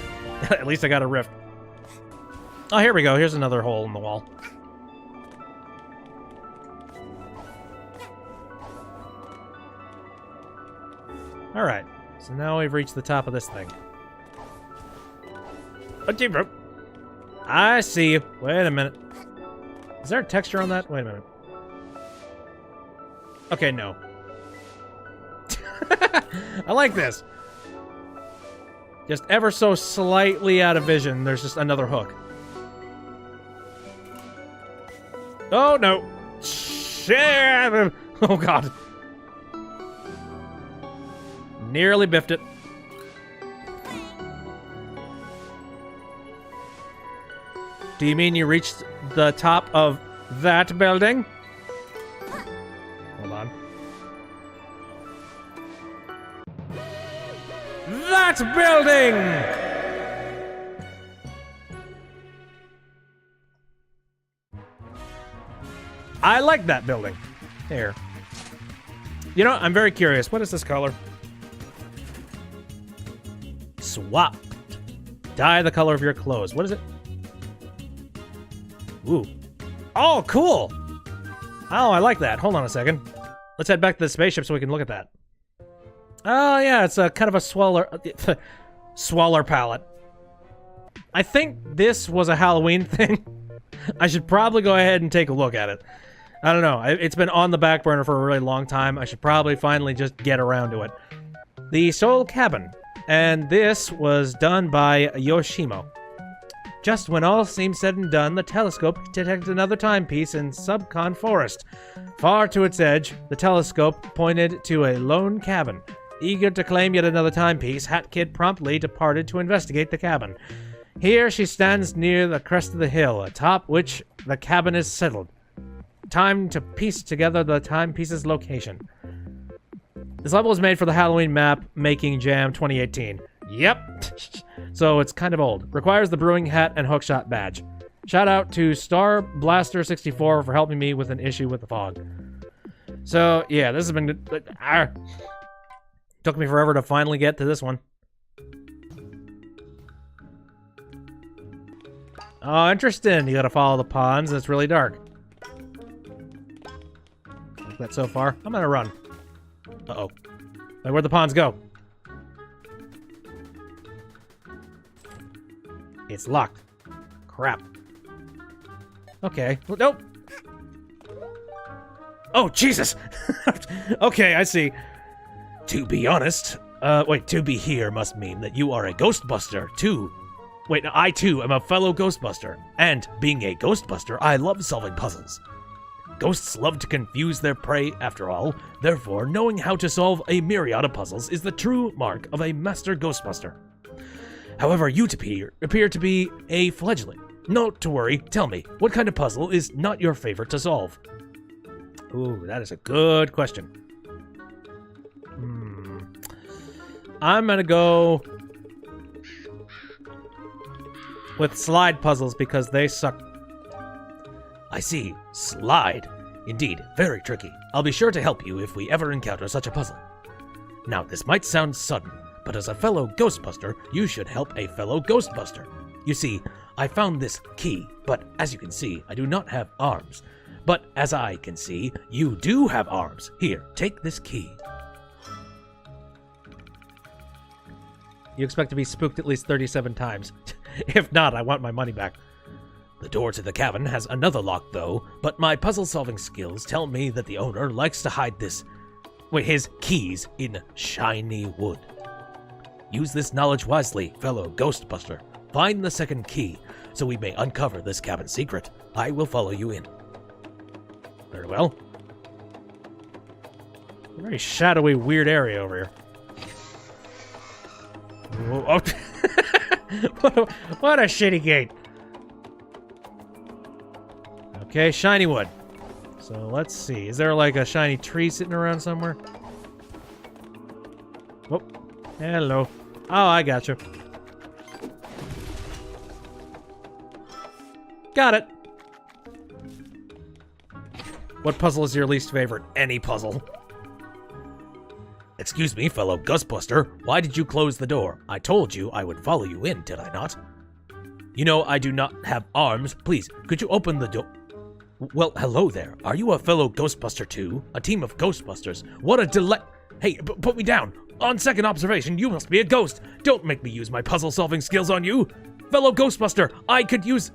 At least I got a rift. Oh, here we go. Here's another hole in the wall. Alright. So now we've reached the top of this thing. I see you. Wait a minute. Is there a texture on that? Wait a minute. Okay, no. I like this. Just ever so slightly out of vision, there's just another hook. Oh, no. Shit! Oh, God. Nearly biffed it. Do you mean you reached the top of that building? Hold on. That building! I like that building. Here. You know, I'm very curious. What is this color? Swap. Dye the color of your clothes. What is it? Ooh. Oh, cool! Oh, I like that. Hold on a second. Let's head back to the spaceship so we can look at that. Oh, yeah, it's a kind of a swaller palette. I think this was a Halloween thing. I should probably go ahead and take a look at it. I don't know. It's been on the back burner for a really long time. I should probably finally just get around to it. The Soul Cabin. And this was done by Yoshimo. Just when all seemed said and done, the telescope detected another timepiece in Subcon Forest. Far to its edge, the telescope pointed to a lone cabin. Eager to claim yet another timepiece, Hat Kid promptly departed to investigate the cabin. Here she stands near the crest of the hill, atop which the cabin is settled. Time to piece together the timepiece's location. This level was made for the Halloween map Making Jam 2018. Yep. So it's kind of old. Requires the brewing hat and hookshot badge. Shout out to Star Blaster 64 for helping me with an issue with the fog. So yeah, this has been took me forever to finally get to this one. Oh, interesting. You gotta follow the ponds. It's really dark. Like that so far. I'm gonna run. Uh-oh. Like, where'd the ponds go? It's locked. Crap. Okay. Well, nope. Oh, Jesus! Okay, I see. To be honest, to be here must mean that you are a Ghostbuster, too. Wait, no, I, too, am a fellow Ghostbuster. And, being a Ghostbuster, I love solving puzzles. Ghosts love to confuse their prey, after all. Therefore, knowing how to solve a myriad of puzzles is the true mark of a master Ghostbuster. However, you appear to be a fledgling. Not to worry, tell me, what kind of puzzle is not your favorite to solve? Ooh, that is a good question. I'm gonna go with slide puzzles because they suck. I see. Slide. Indeed, very tricky. I'll be sure to help you if we ever encounter such a puzzle. Now, this might sound sudden, but as a fellow Ghostbuster, you should help a fellow Ghostbuster. You see, I found this key, but as you can see, I do not have arms. But as I can see, you do have arms. Here, take this key. You expect to be spooked at least 37 times. If not, I want my money back. The door to the cabin has another lock, though, but my puzzle-solving skills tell me that the owner likes to hide his keys in shiny wood. Use this knowledge wisely, fellow Ghostbuster. Find the second key, so we may uncover this cabin secret. I will follow you in. Very well. A very shadowy, weird area over here. Oh. What a shitty gate. Okay, shiny wood. So let's see. Is there like a shiny tree sitting around somewhere? Oh, hello. Oh, I got you. Got it. What puzzle is your least favorite? Any puzzle. Excuse me, fellow Ghostbuster. Why did you close the door? I told you I would follow you in, did I not? You know I do not have arms. Please, could you open the door? Well, hello there. Are you a fellow Ghostbuster too? A team of Ghostbusters. What a delight. Hey, put me down. On second observation, you must be a ghost. Don't make me use my puzzle-solving skills on you. Fellow Ghostbuster, I could use...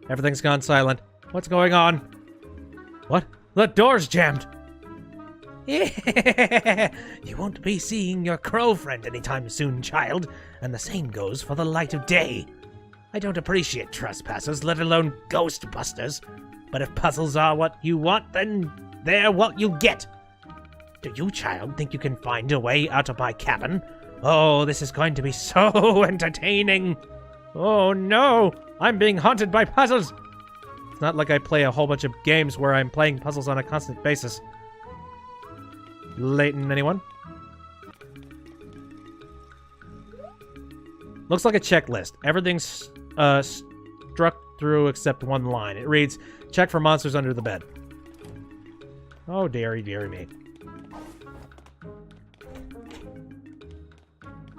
Everything's gone silent. What's going on? What? The door's jammed. You won't be seeing your crow friend anytime soon, child, and the same goes for the light of day. I don't appreciate trespassers, let alone Ghostbusters, but if puzzles are what you want, then they're what you get. Do you, child, think you can find a way out of my cabin? Oh, this is going to be so entertaining. Oh no, I'm being haunted by puzzles. It's not like I play a whole bunch of games where I'm playing puzzles on a constant basis. Leighton, anyone? Looks like a checklist. Everything's struck through except one line. It reads, check for monsters under the bed. Oh, dearie, dearie me.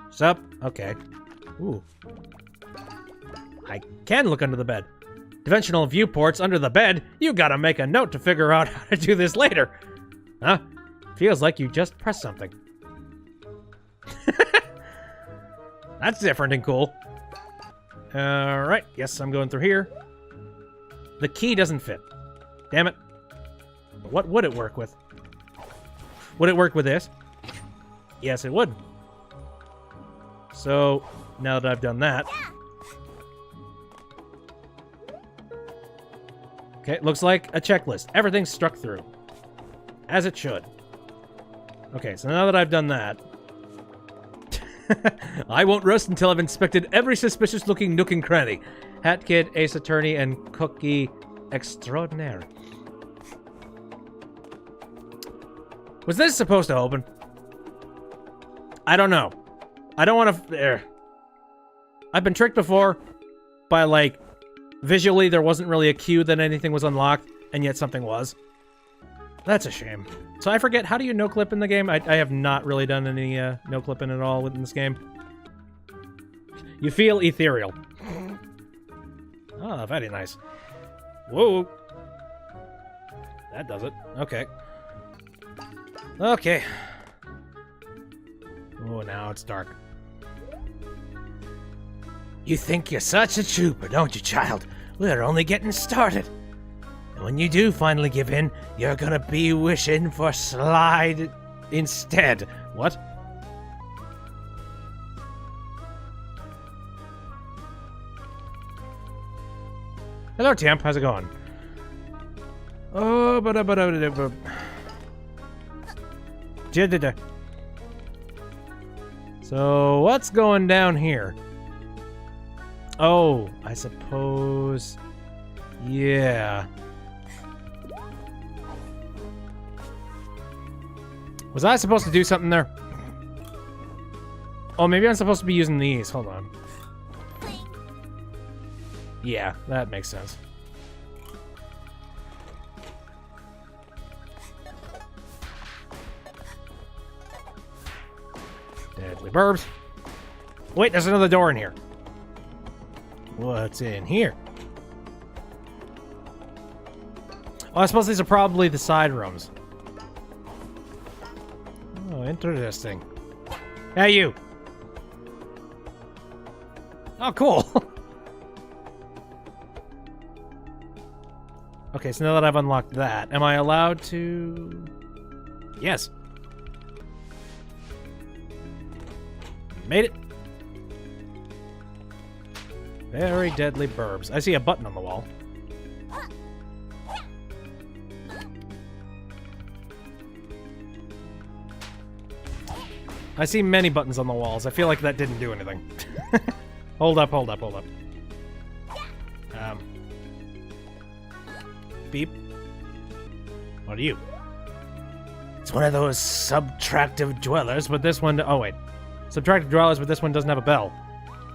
Sup? Okay. Ooh. I can look under the bed. Dimensional viewports under the bed? You gotta make a note to figure out how to do this later. Huh? Feels like you just pressed something. That's different and cool. Alright, yes, I'm going through here. The key doesn't fit. Damn it. But what would it work with? Would it work with this? Yes, it would. So, now that I've done that... Okay, looks like a checklist. Everything's struck through. As it should. Okay, so now that I've done that... I won't rest until I've inspected every suspicious-looking nook and cranny. Hat Kid, Ace Attorney, and Cookie Extraordinaire. Was this supposed to open? I don't know. I don't want to... I've been tricked before by, like, visually there wasn't really a cue that anything was unlocked, and yet something was. That's a shame. So I forget, how do you no-clip in the game? I have not really done any no-clipping at all within this game. You feel ethereal. Oh, very nice. Whoa. That does it. Okay. Okay. Oh, now it's dark. You think you're such a trooper, don't you, child? We're only getting started. And when you do finally give in, you're gonna be wishing for slide instead. What? Hello, Temp. How's it going? Oh, so, what's going down here? Oh, I suppose... Yeah. Was I supposed to do something there? Oh, maybe I'm supposed to be using these. Hold on. Yeah, that makes sense. Deadly burbs. Wait, there's another door in here. What's in here? Oh, I suppose these are probably the side rooms. Oh, interesting. Hey, you! Oh, cool! Okay, so now that I've unlocked that, am I allowed to... Yes. Made it. Very deadly burbs. I see a button on the wall. I see many buttons on the walls. I feel like that didn't do anything. Hold up. Beep. What are you? It's one of those subtractive dwellers, but this one... Oh, wait. Subtractive dwellers, but this one doesn't have a bell.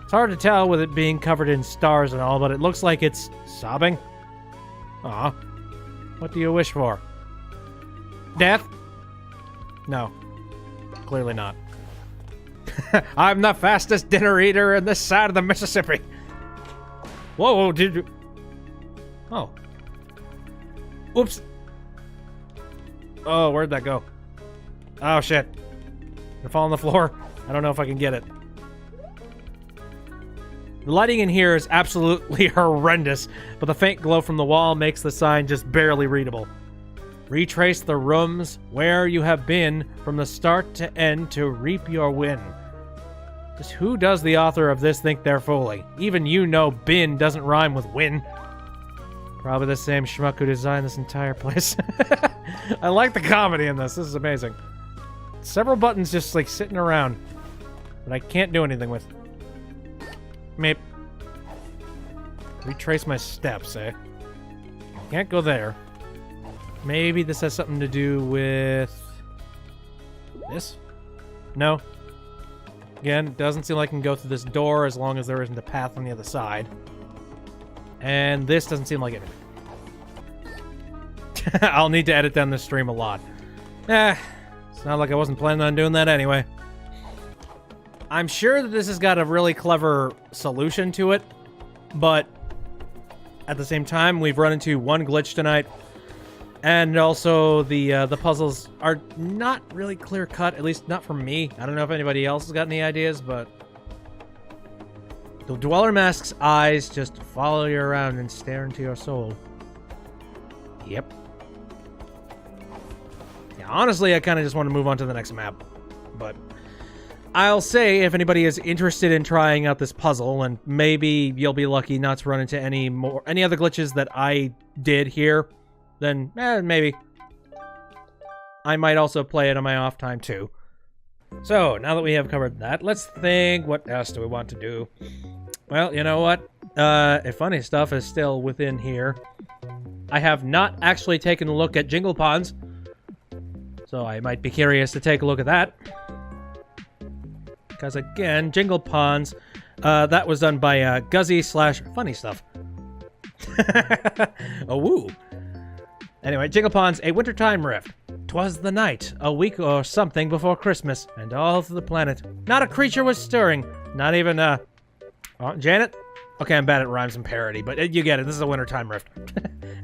It's hard to tell with it being covered in stars and all, but it looks like it's sobbing. Aw. What do you wish for? Death? No. Clearly not. I'm the fastest dinner eater in this side of the Mississippi. Whoa, did you... Oh. Oops. Oh, where'd that go? Oh, shit. It fall on the floor? I don't know if I can get it. The lighting in here is absolutely horrendous, but the faint glow from the wall makes the sign just barely readable. Retrace the rooms where you have been from the start to end to reap your win. Just who does the author of this think they're fooling? Even you know bin doesn't rhyme with win. Probably the same schmuck who designed this entire place. I like the comedy in this. This is amazing. Several buttons just like sitting around that I can't do anything with. Meep. Retrace my steps, eh? Can't go there. Maybe this has something to do with this? No. Again, it doesn't seem like I can go through this door as long as there isn't a path on the other side. And this doesn't seem like it. I'll need to edit down this stream a lot. It's not like I wasn't planning on doing that anyway. I'm sure that this has got a really clever solution to it, but at the same time, we've run into one glitch tonight, and also the puzzles are not really clear-cut, at least not for me. I don't know if anybody else has got any ideas, but the Dweller Mask's eyes just follow you around and stare into your soul. Yep. Yeah, honestly, I kind of just want to move on to the next map, but I'll say if anybody is interested in trying out this puzzle, and maybe you'll be lucky not to run into any other glitches that I did here, then maybe. I might also play it on my off time too. So, now that we have covered that, let's think, what else do we want to do? Well, you know what? If funny stuff is still within here. I have not actually taken a look at Jingle Pods, so I might be curious to take a look at that. Because again, Jingle Pods, that was done by Guzzy/Funny Stuff. Oh, woo. Anyway, Jingle Pods, a wintertime rift. 'Twas the night, a week or something before Christmas, and all through the planet, not a creature was stirring, not even, Janet? Okay, I'm bad at rhymes and parody, but you get it, this is a wintertime rift.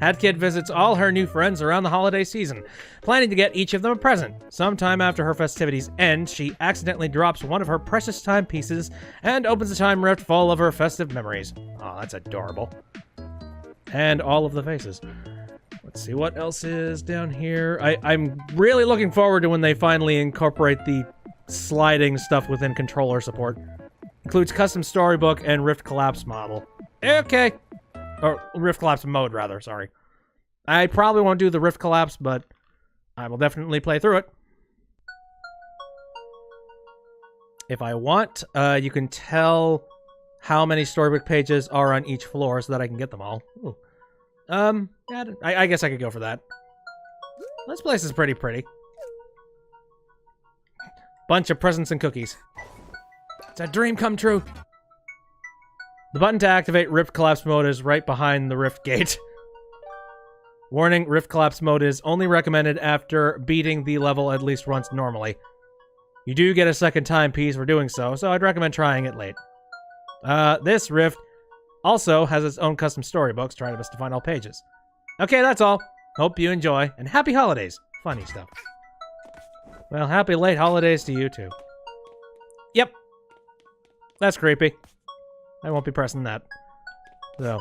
Hat Kid visits all her new friends around the holiday season, planning to get each of them a present. Sometime after her festivities end, she accidentally drops one of her precious timepieces and opens a time rift full of her festive memories. Oh, that's adorable. And all of the faces. Let's see what else is down here. I'm really looking forward to when they finally incorporate the sliding stuff within controller support. Includes custom storybook and Rift Collapse model. Okay. Or Rift Collapse mode, rather. Sorry. I probably won't do the Rift Collapse, but I will definitely play through it. If I want, you can tell how many storybook pages are on each floor so that I can get them all. Ooh. Yeah, I guess I could go for that. This place is pretty pretty. Bunch of presents and cookies. It's a dream come true. The button to activate Rift Collapse mode is right behind the Rift Gate. Warning, Rift Collapse mode is only recommended after beating the level at least once normally. You do get a second timepiece for doing so, so I'd recommend trying it late. This Rift also has its own custom storybooks. Try to best to find all pages. Okay, that's all. Hope you enjoy, and happy holidays. Funny stuff. Well, happy late holidays to you, too. Yep. That's creepy. I won't be pressing that. So,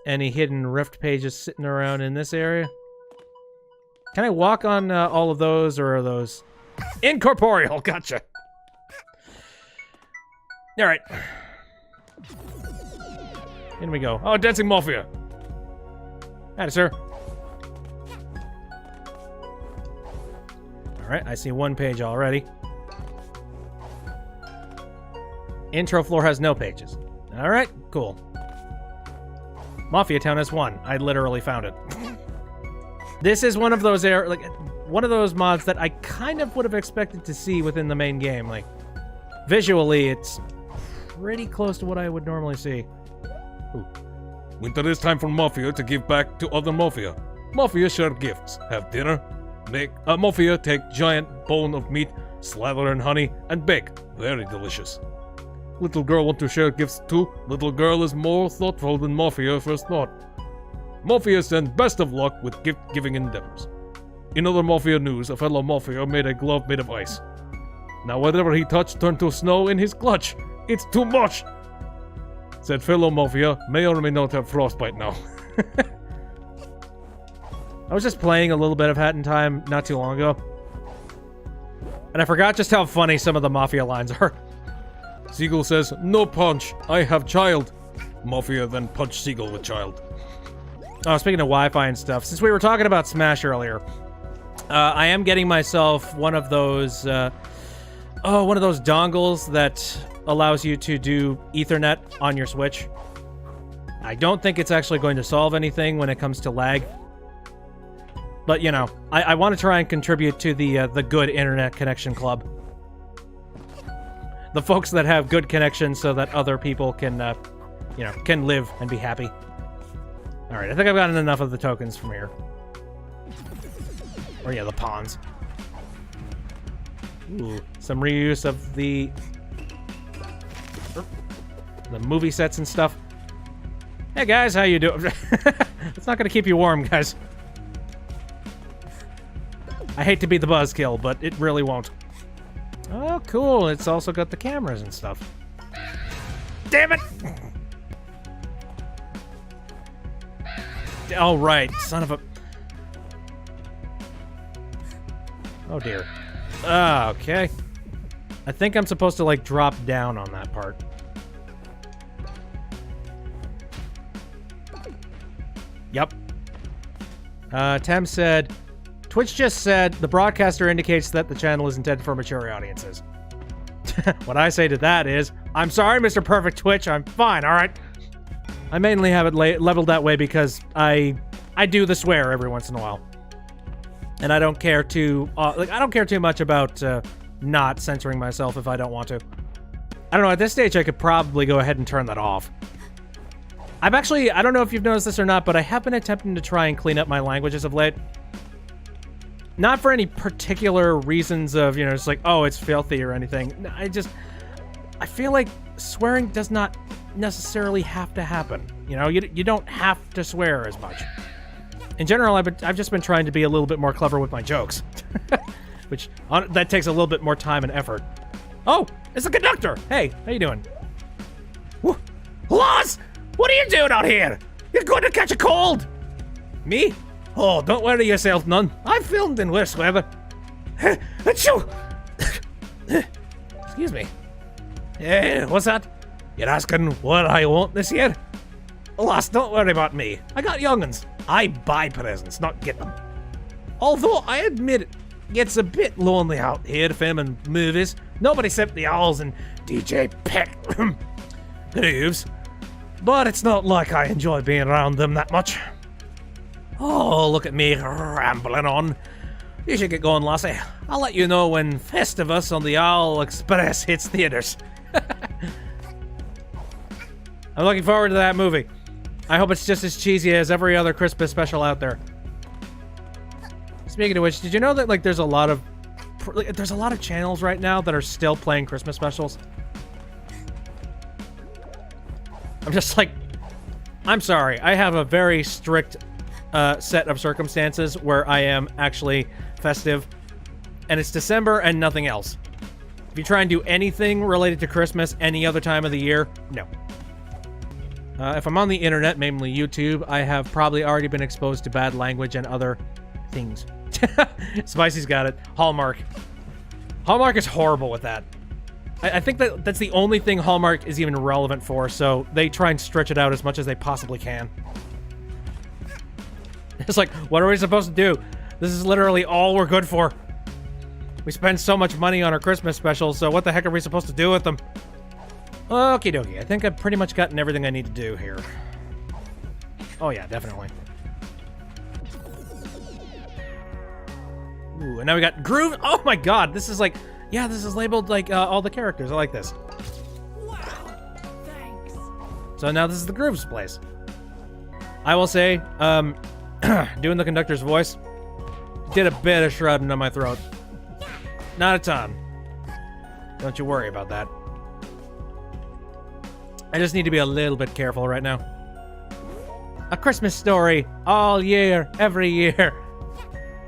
any hidden Rift pages sitting around in this area? Can I walk on all of those, or are those incorporeal? Gotcha. Alright. In we go. Oh, Dancing Mafia. Howdy, sir. Alright, I see one page already. Intro floor has no pages. Alright, cool. Mafia Town has one. I literally found it. This is one of those one of those mods that I kind of would have expected to see within the main game. Like, visually, it's pretty close to what I would normally see. Ooh. Winter is time for Mafia to give back to other Mafia. Mafia share gifts, have dinner, make a Mafia take giant bone of meat, slather in honey, and bake. Very delicious. Little girl want to share gifts too. Little girl is more thoughtful than Mafia first thought. Mafia send best of luck with gift-giving endeavors. In other Mafia news, a fellow Mafia made a glove made of ice. Now whatever he touched turned to snow in his clutch. It's too much! Said fellow Mafia may or may not have frostbite now. I was just playing a little bit of Hat in Time not too long ago, and I forgot just how funny some of the Mafia lines are. Seagull says, no punch, I have child. Mafia then punch Seagull with child. Oh, speaking of Wi-Fi and stuff, since we were talking about Smash earlier, I am getting myself one of those dongles that allows you to do Ethernet on your Switch. I don't think it's actually going to solve anything when it comes to lag. But, you know, I want to try and contribute to the good internet connection club. The folks that have good connections so that other people can, you know, can live and be happy. Alright, I think I've gotten enough of the tokens from here. Or, yeah, the pawns. Ooh, some reuse of the movie sets and stuff. Hey, guys, how you doing? It's not going to keep you warm, guys. I hate to be the buzzkill, but it really won't. Oh, cool. It's also got the cameras and stuff. Damn it! Oh, right. Son of a... Oh, dear. Okay. I think I'm supposed to, like, drop down on that part. Yep. Tem said, Twitch just said, the broadcaster indicates that the channel is intended for mature audiences. What I say to that is, I'm sorry, Mr. Perfect Twitch, I'm fine, alright? I mainly have it leveled that way because I do the swear every once in a while. And I don't care too, I don't care too much about not censoring myself if I don't want to. I don't know, at this stage I could probably go ahead and turn that off. I've actually, I don't know if you've noticed this or not, but I have been attempting to try and clean up my languages of late. Not for any particular reasons of, you know, it's like, oh, it's filthy or anything. I feel like swearing does not necessarily have to happen. You know, you don't have to swear as much. In general, I've just been trying to be a little bit more clever with my jokes. Which, that takes a little bit more time and effort. Oh, it's the Conductor! Hey, how you doing? Lost! What are you doing out here? You're going to catch a cold! Me? Oh, don't worry yourself none. I've filmed in worse weather. Achoo! Excuse me. Yeah, what's that? You're asking what I want this year? Alas, don't worry about me. I got young'uns. I buy presents, not get them. Although, I admit it gets a bit lonely out here filming movies. Nobody except the owls and DJ Peck Hooves. But it's not like I enjoy being around them that much. Oh, look at me rambling on. You should get going, lassie. I'll let you know when Festivus on the Owl Express hits theaters. I'm looking forward to that movie. I hope it's just as cheesy as every other Christmas special out there. Speaking of which, did you know that, like, there's a lot of channels right now that are still playing Christmas specials? I'm just like, I'm sorry. I have a very strict set of circumstances where I am actually festive, and it's December and nothing else. If you try and do anything related to Christmas any other time of the year, no. If I'm on the internet, mainly YouTube, I have probably already been exposed to bad language and other things. Spicy's got it. Hallmark. Hallmark is horrible with that. I think that's the only thing Hallmark is even relevant for, so they try and stretch it out as much as they possibly can. It's like, what are we supposed to do? This is literally all we're good for. We spend so much money on our Christmas specials, so what the heck are we supposed to do with them? Okie dokie, I think I've pretty much gotten everything I need to do here. Oh yeah, definitely. Ooh, and now we got Groove. Oh my god, this is like... Yeah, this is labeled like all the characters. I like this. Wow, thanks. So now this is the Groove's place. I will say, doing the Conductor's voice did a bit of shrouding on my throat. Not a ton. Don't you worry about that. I just need to be a little bit careful right now. A Christmas story all year, every year.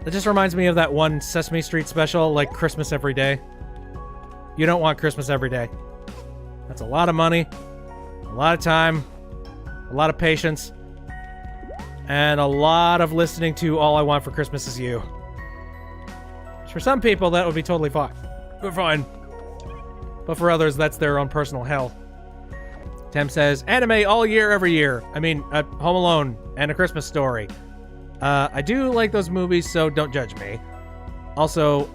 It just reminds me of that one Sesame Street special, like Christmas Every Day. You don't want Christmas every day. That's a lot of money, a lot of time, a lot of patience, And a lot of listening to All I Want for Christmas Is You. For some people, that would be totally fine. We're fine. But for others, that's their own personal hell. Tem says, anime all year, every year. I mean, Home Alone and A Christmas Story. I do like those movies, so don't judge me. Also,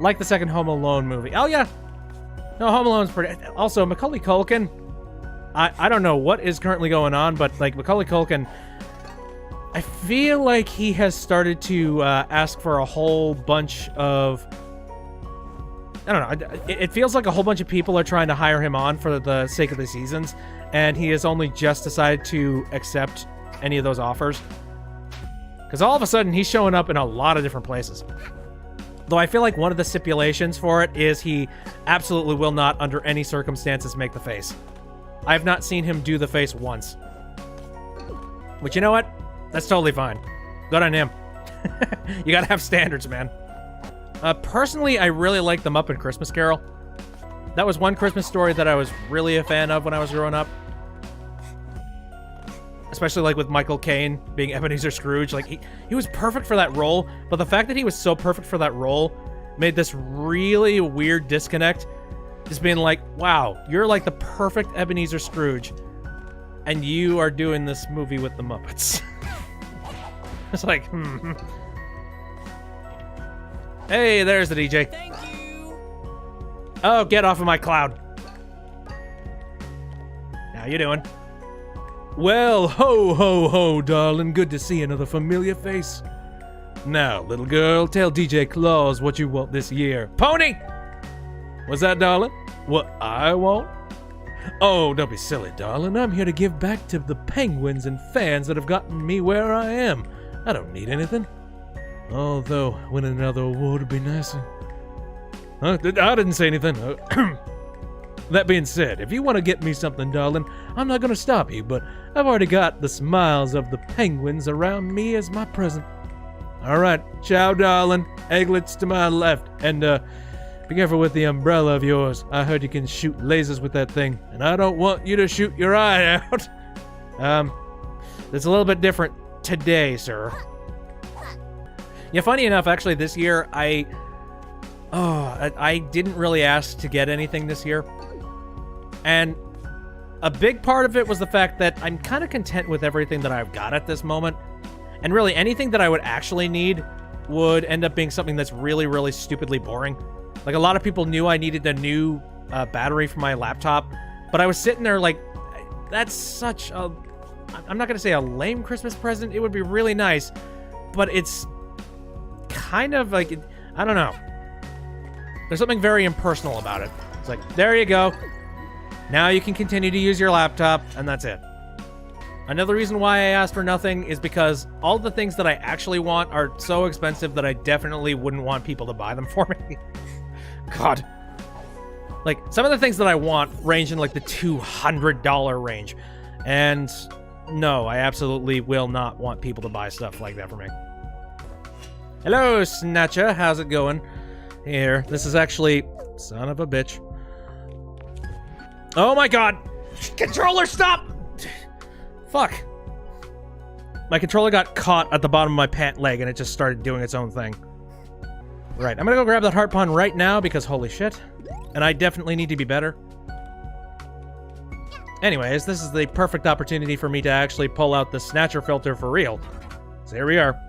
like the second Home Alone movie. Oh, yeah. No, Home Alone's pretty... Also, Macaulay Culkin. I don't know what is currently going on, but, like, Macaulay Culkin... I feel like he has started to ask for a whole bunch of... I don't know. It feels like a whole bunch of people are trying to hire him on for the sake of the seasons, and he has only just decided to accept any of those offers. Because all of a sudden, he's showing up in a lot of different places. Though I feel like one of the stipulations for it is he absolutely will not, under any circumstances, make the face. I have not seen him do the face once. But you know what? That's totally fine. Good on him. You gotta have standards, man. Personally, I really like The Muppet Christmas Carol. That was one Christmas story that I was really a fan of when I was growing up. Especially, like, with Michael Caine being Ebenezer Scrooge. Like, he was perfect for that role, but the fact that he was so perfect for that role made this really weird disconnect. Just being like, wow, you're like the perfect Ebenezer Scrooge, and you are doing this movie with the Muppets. It's like, Hey, there's the DJ. Thank you. Oh, get off of my cloud. How you doing? Well, ho, ho, ho, darling. Good to see another familiar face. Now, little girl, tell DJ Claus what you want this year. Pony! What's that, darling? What I want? Oh, don't be silly, darling. I'm here to give back to the penguins and fans that have gotten me where I am. I don't need anything. Although, winning another award would be nicer. Huh? I didn't say anything. That being said, if you want to get me something, darling, I'm not going to stop you, but I've already got the smiles of the penguins around me as my present. All right, ciao, darling. Egglets to my left. And, be careful with the umbrella of yours. I heard you can shoot lasers with that thing, and I don't want you to shoot your eye out. It's a little bit different today, sir. Yeah, funny enough, actually, this year, I didn't really ask to get anything this year. And a big part of it was the fact that I'm kind of content with everything that I've got at this moment. And really, anything that I would actually need would end up being something that's really, really stupidly boring. Like, a lot of people knew I needed a new battery for my laptop, but I was sitting there like, that's such a... I'm not going to say a lame Christmas present. It would be really nice, but it's kind of like... I don't know. There's something very impersonal about it. It's like, there you go. Now you can continue to use your laptop, and that's it. Another reason why I asked for nothing is because all the things that I actually want are so expensive that I definitely wouldn't want people to buy them for me. God. Like, some of the things that I want range in, like, the $200 range. And no, I absolutely will not want people to buy stuff like that for me. Hello, Snatcher. How's it going? Here. This is actually... Son of a bitch. Oh my god! Controller, stop! Fuck. My controller got caught at the bottom of my pant leg and it just started doing its own thing. Right, I'm gonna go grab that heart pond right now because holy shit. And I definitely need to be better. Anyways, this is the perfect opportunity for me to actually pull out the snatcher filter for real. So here we are.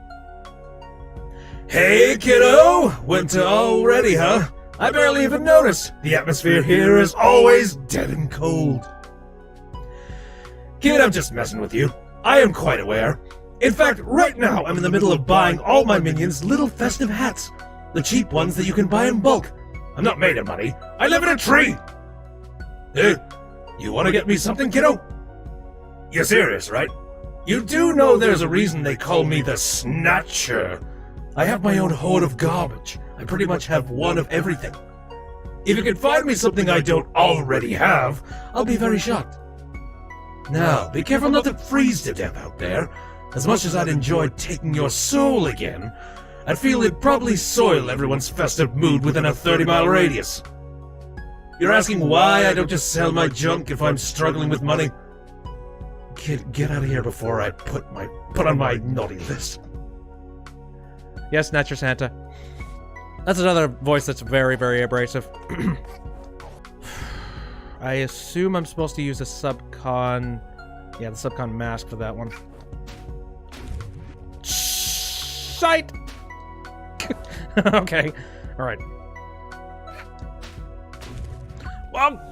Hey, kiddo! Winter already, huh? I barely even noticed. The atmosphere here is always dead and cold. Kid, I'm just messing with you. I am quite aware. In fact, right now I'm in the middle of buying all my minions little festive hats. The cheap ones that you can buy in bulk. I'm not made of money. I live in a tree. Hey, you want to get me something, kiddo? You're serious, right? You do know there's a reason they call me the Snatcher. I have my own hoard of garbage. I pretty much have one of everything. If you can find me something I don't already have, I'll be very shocked. Now, be careful not to freeze to death out there. As much as I'd enjoy taking your soul again, I'd feel it'd probably soil everyone's festive mood within a 30-mile radius. You're asking why I don't just sell my junk if I'm struggling with money? Kid, get out of here before I put on my naughty list. Yes, Snatcher Santa. That's another voice that's very, very abrasive. I assume I'm supposed to use a subcon... Yeah, the subcon mask for that one. Shite! Okay. Alright. Well...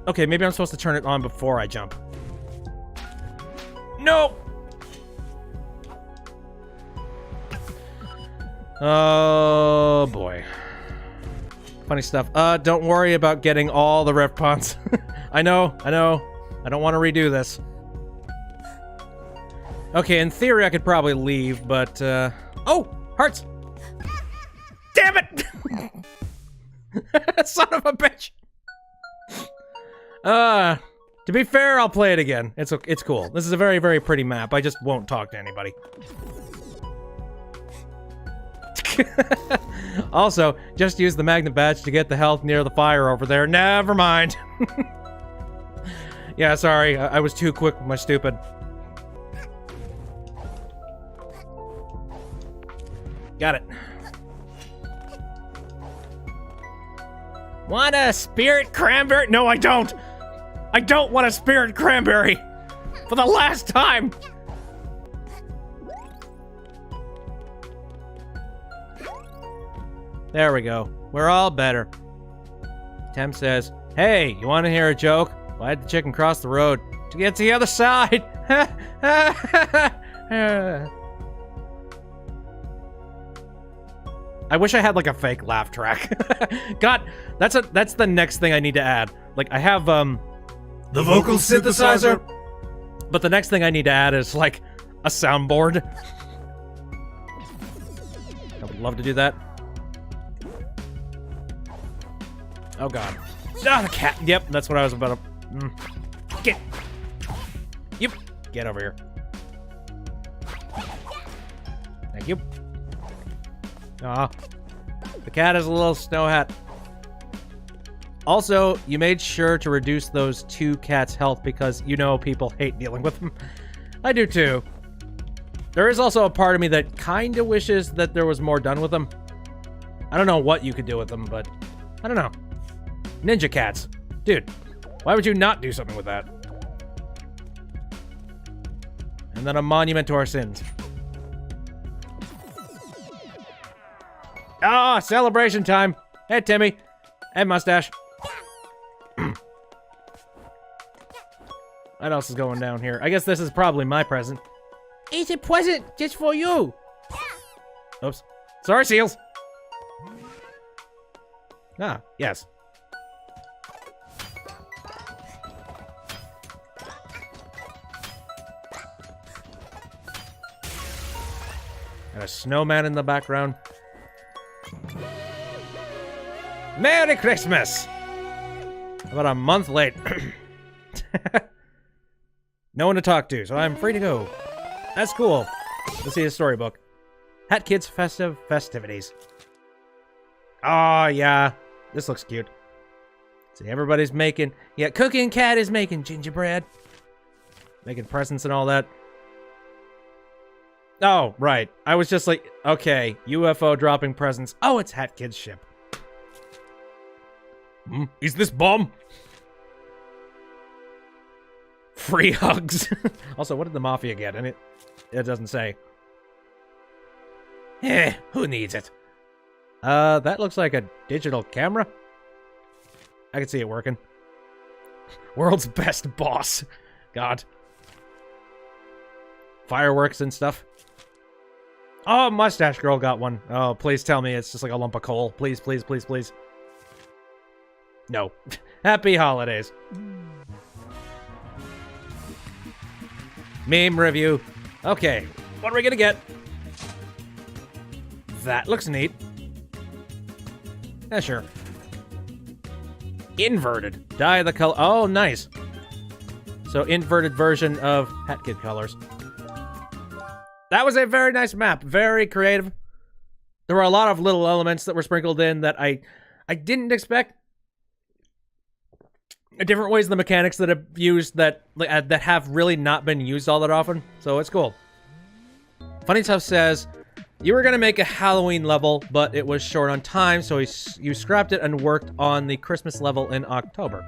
Okay, maybe I'm supposed to turn it on before I jump. No! Oh, boy. Funny stuff. Don't worry about getting all the rev pawns. I know. I don't want to redo this. Okay, in theory, I could probably leave, but, Oh! Hearts! Damn it! Son of a bitch! To be fair, I'll play it again. It's cool. This is a very, very pretty map. I just won't talk to anybody. Also, just use the magnet badge to get the health near the fire over there. Never mind. Yeah, sorry. I was too quick with my stupid. Got it. Want a spirit cranberry? No, I don't. I don't want a spirit cranberry. For the last time. There we go. We're all better. Tem says, hey, you want to hear a joke? Why'd the chicken cross the road? To get to the other side. I wish I had like a fake laugh track. God, that's the next thing I need to add. Like I have The vocal synthesizer? but the next thing I need to add is like a soundboard. I would love to do that. Oh god. Ah, the cat. Yep, that's what I was about to... Get. Yep. Get over here. Thank you. Aw. The cat has a little snow hat. Also, you made sure to reduce those two cats' health because you know people hate dealing with them. I do too. There is also a part of me that kinda wishes that there was more done with them. I don't know what you could do with them, but I don't know. Ninja cats. Dude, why would you not do something with that? And then a monument to our sins. Ah, celebration time. Hey, Timmy. Hey, Mustache. What else is going down here? I guess this is probably my present. It's a present just for you. Oops. Sorry, Seals. Ah, yes. And a snowman in the background. Merry Christmas! About a month late. No one to talk to, so I'm free to go. That's cool. Let's see his storybook. Hat Kids Festive Festivities. Oh, yeah. This looks cute. See, everybody's making... Yeah, Cooking Cat is making gingerbread. Making presents and all that. Oh, right. I was just like, okay, UFO dropping presents. Oh, it's Hat Kid's ship. Is this bomb? Free hugs. Also, what did the Mafia get? And it doesn't say. Who needs it? That looks like a digital camera. I can see it working. World's best boss. God. Fireworks and stuff. Oh, Mustache Girl got one. Oh, please tell me it's just like a lump of coal. Please, please, please, please. No. Happy holidays. Meme review. Okay, what are we gonna get? That looks neat. Yeah, sure. Inverted. Dye the color. Oh, nice. So, inverted version of Hat Kid colors. That was a very nice map. Very creative. There were a lot of little elements that were sprinkled in that I didn't expect. different ways the mechanics that have used that have really not been used all that often. So it's cool. Funny Tough says, you were going to make a Halloween level, but it was short on time, so you scrapped it and worked on the Christmas level in October.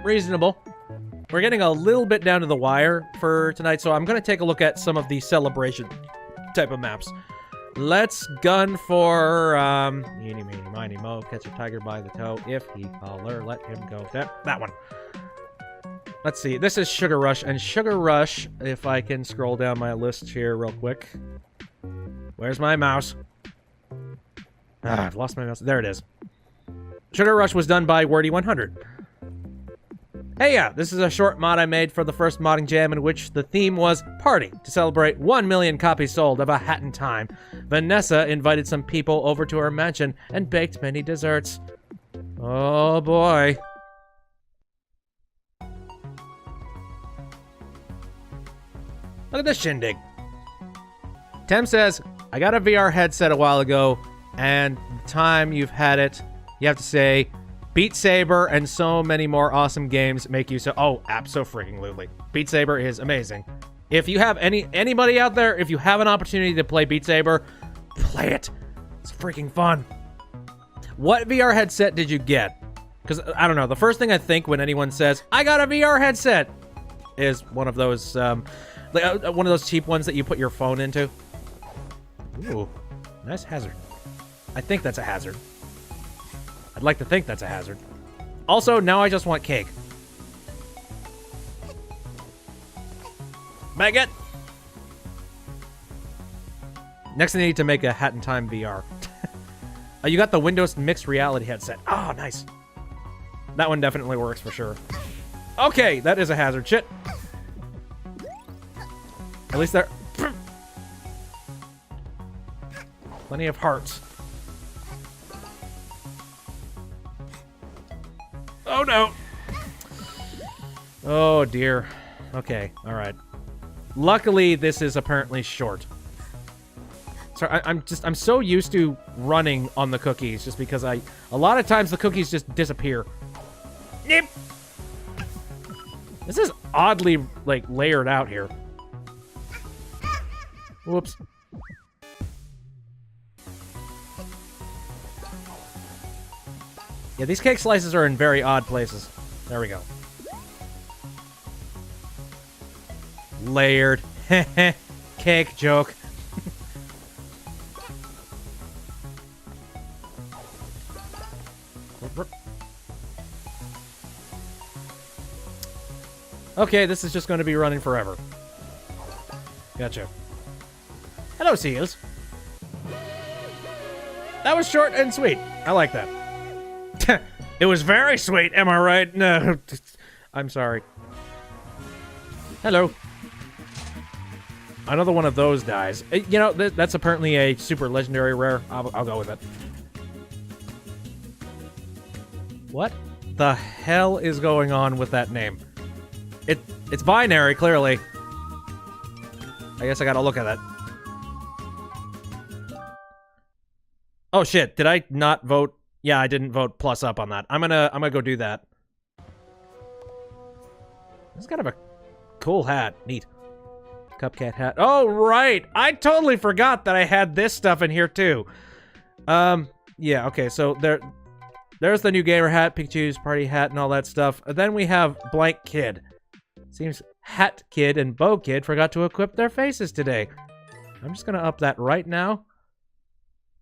Reasonable. We're getting a little bit down to the wire for tonight, so I'm going to take a look at some of the celebration type of maps. Let's gun for, eeny, meeny, miny, mo, catch a tiger by the toe. If he holler, let him go. That one. Let's see. This is Sugar Rush, and Sugar Rush, if I can scroll down my list here real quick. Where's my mouse? I've lost my mouse. There it is. Sugar Rush was done by Wordy100. Hey, yeah, this is a short mod I made for the first modding jam in which the theme was party to celebrate 1 million copies sold of A Hat in Time. Vanessa invited some people over to her mansion and baked many desserts. Oh boy. Look at this shindig. Tem says, I got a VR headset a while ago, and the time you've had it, you have to say, Beat Saber and so many more awesome games make you so... Oh, abso-freaking-lutely. Beat Saber is amazing. If you have anybody out there, if you have an opportunity to play Beat Saber, play it. It's freaking fun. What VR headset did you get? Because, I don't know, the first thing I think when anyone says, I got a VR headset, is one of those, one of those cheap ones that you put your phone into. Ooh, nice hazard. I think that's a hazard. I'd like to think that's a hazard. Also, now I just want cake. Baguette! Next I need to make a Hat in Time VR. Oh, you got the Windows Mixed Reality headset. Oh, nice. That one definitely works for sure. Okay, that is a hazard. Shit. At least there... Plenty of hearts. Oh no! Oh dear. Okay, alright. Luckily, this is apparently short. Sorry, I'm so used to running on the cookies just because a lot of times the cookies just disappear. Nip! This is oddly, like, layered out here. Whoops. Yeah, these cake slices are in very odd places. There we go. Layered. Cake joke. Okay, this is just going to be running forever. Gotcha. Hello, seals. That was short and sweet. I like that. It was very sweet, am I right? No, I'm sorry. Hello. Another one of those dies. You know, that's apparently a super legendary rare. I'll go with it. What the hell is going on with that name? It's binary, clearly. I guess I gotta look at that. Oh shit, did I not vote? Yeah, I didn't vote plus up on that. I'm gonna go do that. That's kind of a cool hat. Neat. Cupcake hat. Oh, right! I totally forgot that I had this stuff in here, too. Yeah, okay, so there's the new gamer hat, Pikachu's party hat, and all that stuff. Then we have Blank Kid. Seems Hat Kid and Bow Kid forgot to equip their faces today. I'm just gonna up that right now.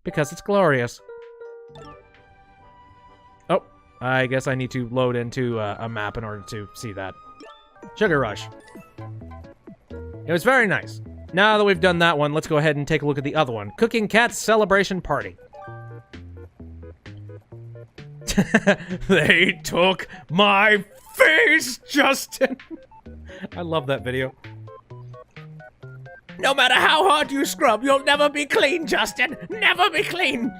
Because it's glorious. Oh, I guess I need to load into a map in order to see that. Sugar Rush. It was very nice. Now that we've done that one, let's go ahead and take a look at the other one. Cooking Cat's Celebration Party. They took my face, Justin! I love that video. No matter how hard you scrub, you'll never be clean, Justin! Never be clean!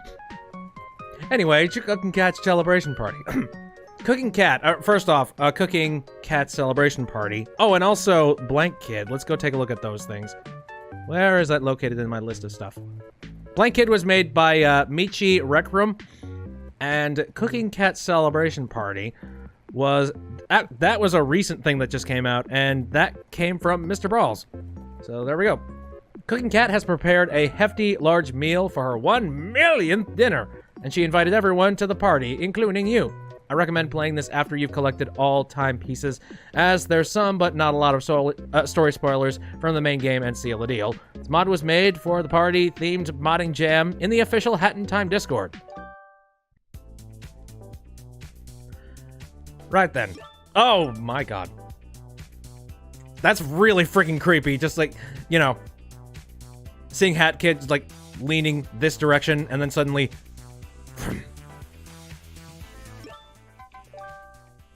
Anyway, Cooking Cat's Celebration Party. Cooking Cat. First off, Cooking Cat Celebration Party. Oh, and also Blank Kid. Let's go take a look at those things. Where is that located in my list of stuff? Blank Kid was made by Michi Rec Room. And Cooking Cat Celebration Party was that was a recent thing that just came out, and that came from Mr. Brawls. So there we go. Cooking Cat has prepared a hefty, large meal for her 1 millionth dinner, and she invited everyone to the party, including you. I recommend playing this after you've collected all time pieces, as there's some but not a lot of story spoilers from the main game and seal the deal. This mod was made for the party-themed modding jam in the official Hat in Time Discord. Right then. Oh my god. That's really freaking creepy. Just like, you know, seeing Hat Kid like leaning this direction and then suddenly...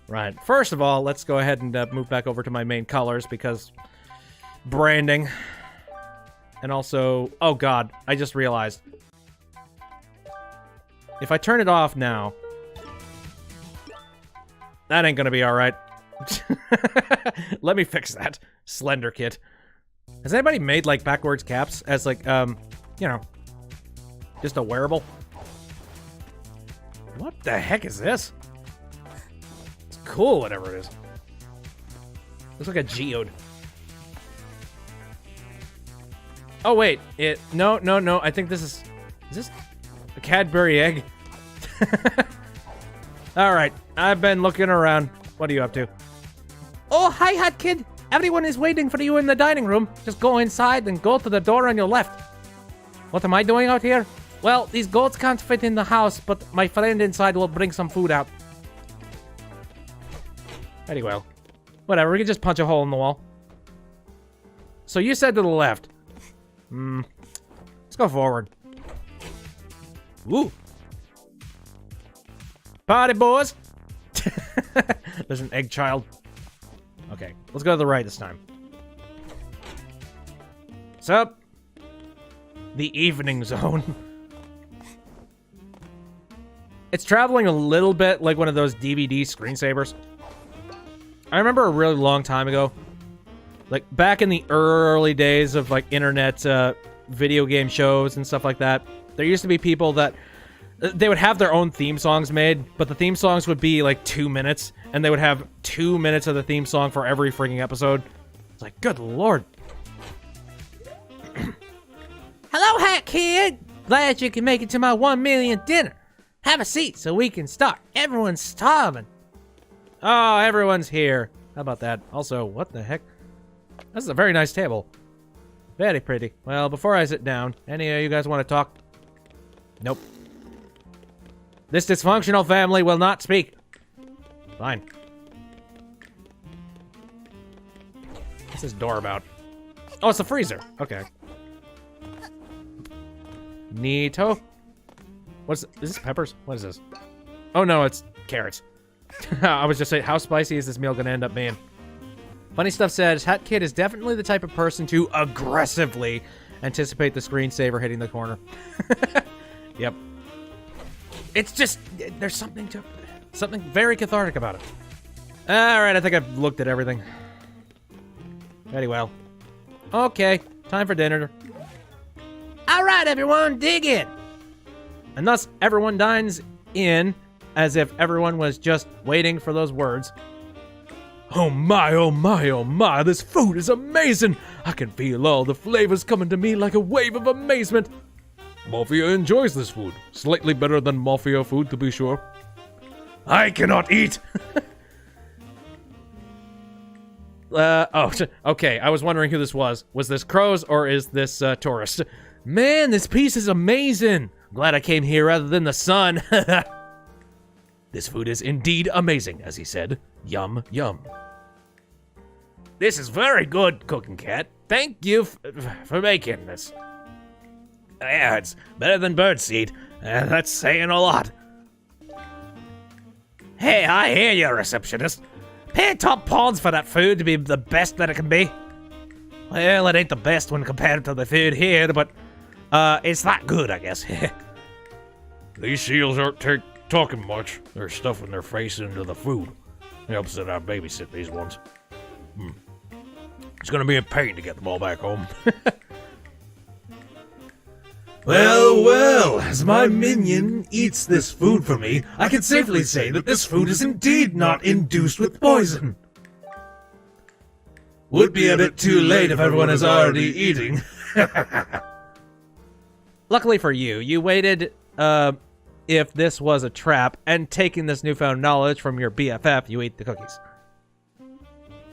Right. First of all, let's go ahead and move back over to my main colors because branding. And also, oh god, I just realized. If I turn it off now, that ain't gonna be alright. Let me fix that. Slender Kid. Has anybody made, like, backwards caps as, like, you know, just a wearable? What the heck is this? It's cool, whatever it is. Looks like a geode. Oh, wait. No. I think this is this a Cadbury egg? Alright. I've been looking around. What are you up to? Oh, hi, Hat Kid. Everyone is waiting for you in the dining room. Just go inside and go to the door on your left. What am I doing out here? Well, these goats can't fit in the house, but my friend inside will bring some food out. Anyway, whatever. We can just punch a hole in the wall. So you said to the left. Let's go forward. Woo. Party, boys. There's an egg child. Okay, let's go to the right this time. What's up? The evening zone. It's traveling a little bit like one of those DVD screensavers. I remember a really long time ago, like back in the early days of like internet video game shows and stuff like that, there used to be people that they would have their own theme songs made, but the theme songs would be like 2 minutes, and they would have 2 minutes of the theme song for every freaking episode. It's like, good lord. Hello, Hat Kid! Glad you can make it to my 1 millionth dinner. Have a seat so we can start. Everyone's starving. Oh, everyone's here. How about that? Also, what the heck? This is a very nice table. Very pretty. Well, before I sit down, any of you guys want to talk? Nope. This dysfunctional family will not speak. Fine. What's this door about? Oh, it's a freezer. Okay. Neato. Is this peppers? What is this? Oh no, it's carrots. I was just saying, how spicy is this meal gonna end up being? Funny Stuff says, Hat Kid is definitely the type of person to aggressively anticipate the screensaver hitting the corner. Yep. It's just, there's something very cathartic about it. Alright, I think I've looked at everything. Very well. Okay, time for dinner. Alright, everyone, dig in! And thus, everyone dines in as if everyone was just waiting for those words. Oh my, oh my, oh my, this food is amazing! I can feel all the flavors coming to me like a wave of amazement. Mafia enjoys this food. Slightly better than Mafia food, to be sure. I cannot eat! Oh, okay, I was wondering who this was. Was this Crows or is this tourist? Man, this piece is amazing! Glad I came here rather than the sun. This food is indeed amazing, as he said. Yum, yum. This is very good, Cooking Cat. Thank you for making this. Yeah, it's better than birdseed. That's saying a lot. Hey, I hear you, receptionist. Pay top pawns for that food to be the best that it can be. Well, it ain't the best when compared to the food here, but it's that good, I guess. These seals aren't talking much. They're stuffing their face into the food. Helps that I babysit these ones. It's gonna be a pain to get them all back home. Well, well, as my minion eats this food for me, I can safely say that this food is indeed not induced with poison. Would be a bit too late if everyone is already eating. Luckily for you, you waited, if this was a trap, and taking this newfound knowledge from your BFF, you ate the cookies.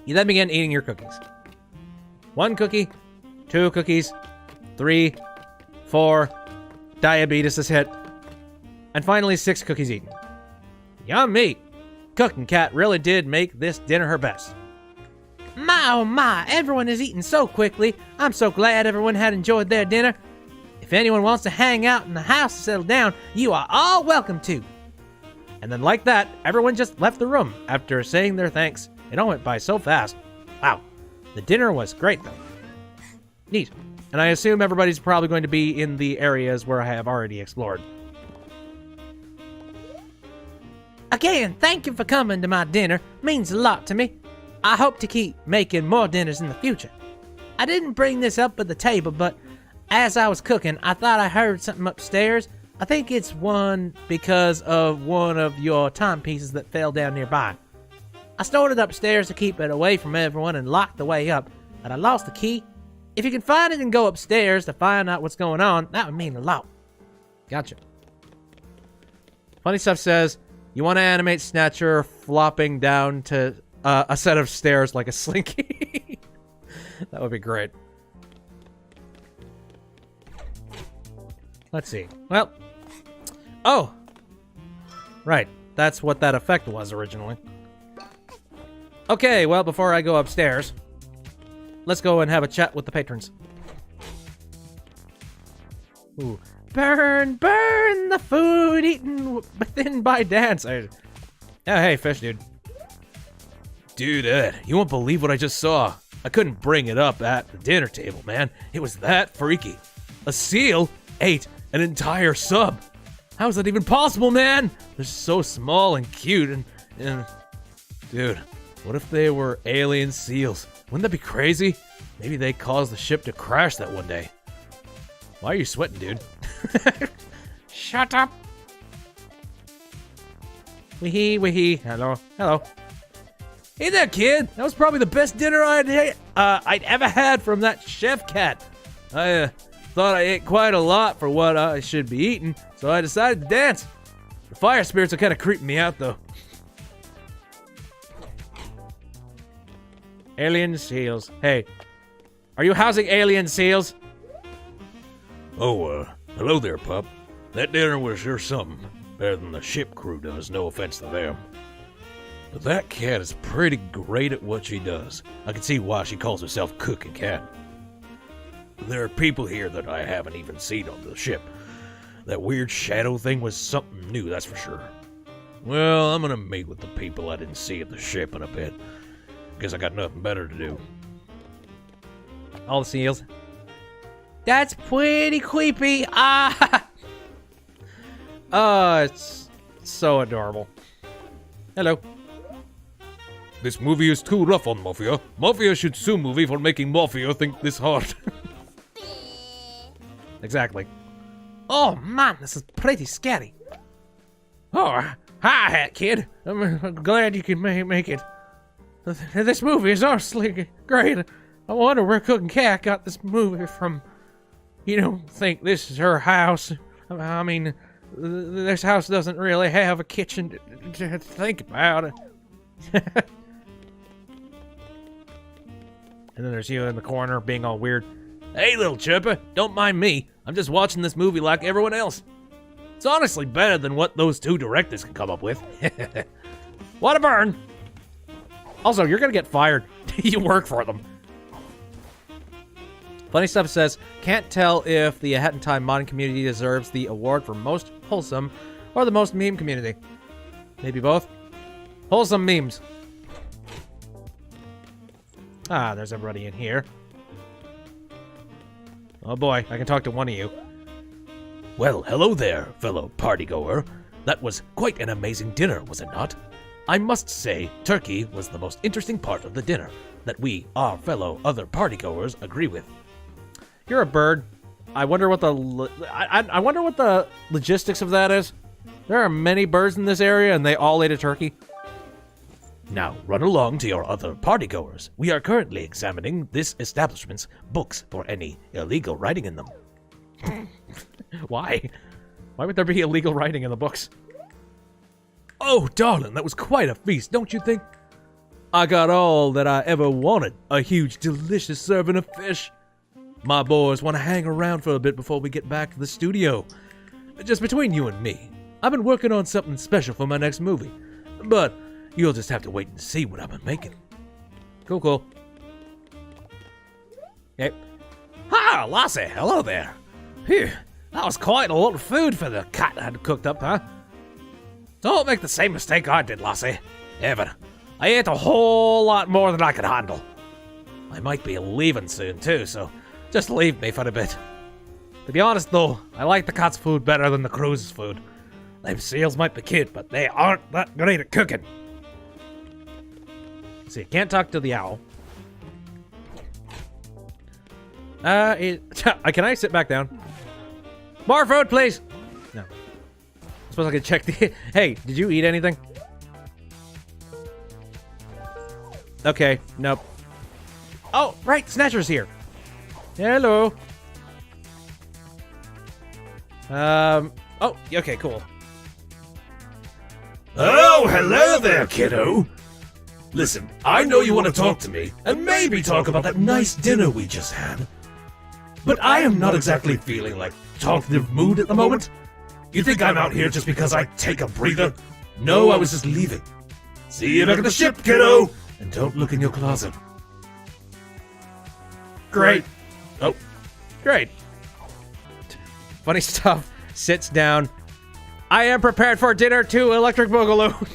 You then began eating your cookies. 1 cookie, 2 cookies, 3, 4, diabetes is hit, and finally 6 cookies eaten. Yummy! Cooking Cat really did make this dinner her best. My oh my, everyone is eating so quickly. I'm so glad everyone had enjoyed their dinner. If anyone wants to hang out in the house and settle down, you are all welcome to. And then like that, everyone just left the room after saying their thanks. It all went by so fast. Wow. The dinner was great though. Neat. And I assume everybody's probably going to be in the areas where I have already explored. Again, thank you for coming to my dinner. Means a lot to me. I hope to keep making more dinners in the future. I didn't bring this up at the table, but as I was cooking, I thought I heard something upstairs. I think it's one because of one of your timepieces that fell down nearby. I stored it upstairs to keep it away from everyone and locked the way up, but I lost the key. If you can find it and go upstairs to find out what's going on, that would mean a lot. Gotcha. Funny Stuff says, you want to animate Snatcher flopping down to a set of stairs like a slinky. That would be great. Let's see. Well. Oh! Right. That's what that effect was originally. Okay, well, before I go upstairs, let's go and have a chat with the patrons. Ooh. Burn, burn the food eaten within by dance. Oh, hey, fish dude. Dude, Ed, you won't believe what I just saw. I couldn't bring it up at the dinner table, man. It was that freaky. A seal ate an entire sub. How is that even possible, man? They're so small and cute and... Dude, what if they were alien seals? Wouldn't that be crazy? Maybe they caused the ship to crash that one day. Why are you sweating, dude? Shut up. Wee-hee, wee-hee. Hello, hello. Hey there, kid. That was probably the best dinner I'd ever had from that chef cat. I thought I ate quite a lot for what I should be eating, so I decided to dance. The fire spirits are kind of creeping me out, though. Alien seals. Hey, are you housing alien seals? Oh, hello there, pup. That dinner was sure something. Better than the ship crew does, no offense to them. But that cat is pretty great at what she does. I can see why she calls herself Cooking Cat. There are people here that I haven't even seen on the ship. That weird shadow thing was something new, that's for sure. Well, I'm gonna meet with the people I didn't see at the ship in a bit. Guess I got nothing better to do. All the seals. That's pretty creepy. Ah! Oh, it's so adorable. Hello. This movie is too rough on Mafia. Mafia should sue movie for making Mafia think this hard. Exactly. Oh man, this is pretty scary. Oh, hi, kid. I'm glad you can make it. This movie is honestly great. I wonder where Cooking Cat got this movie from. You don't think this is her house? I mean, this house doesn't really have a kitchen to think about it. And then there's you in the corner being all weird. Hey, little chipper, don't mind me. I'm just watching this movie like everyone else. It's honestly better than what those two directors can come up with. What a burn! Also, you're gonna get fired. You work for them. Funny Stuff says, can't tell if the Hat in Time modding community deserves the award for most wholesome or the most meme community. Maybe both. Wholesome memes. Ah, there's everybody in here. Oh boy, I can talk to one of you. Well, hello there, fellow partygoer. That was quite an amazing dinner, was it not? I must say, turkey was the most interesting part of the dinner that we, our fellow other partygoers, agree with. You're a bird. I wonder what I wonder what the logistics of that is. There are many birds in this area, and they all ate a turkey. Now, run along to your other partygoers. We are currently examining this establishment's books for any illegal writing in them. Why? Why would there be illegal writing in the books? Oh, darling, that was quite a feast, don't you think? I got all that I ever wanted. A huge, delicious serving of fish. My boys want to hang around for a bit before we get back to the studio. Just between you and me, I've been working on something special for my next movie. But you'll just have to wait and see what I've been making. Cool, cool. Okay. Ah, Lassie, hello there. Phew, that was quite a lot of food for the cat had cooked up, huh? Don't make the same mistake I did, Lassie. Ever. I ate a whole lot more than I could handle. I might be leaving soon, too, so just leave me for a bit. To be honest, though, I like the cat's food better than the crew's food. Them seals might be cute, but they aren't that great at cooking. See, I can't talk to the owl. Can I sit back down? More food, please! No. I suppose I could check the... Hey, did you eat anything? Okay, nope. Oh, right, Snatcher's here. Hello. Oh, okay, cool. Oh, hello there, kiddo. Listen, I know you want to talk to me, and maybe talk about that nice dinner we just had. But I am not exactly feeling like talkative mood at the moment. You think I'm out here just because I take a breather? No, I was just leaving. See you back at the ship, kiddo! And don't look in your closet. Great. Oh, Great. Funny stuff. Sits down. I am prepared for dinner too, Electric Boogaloo.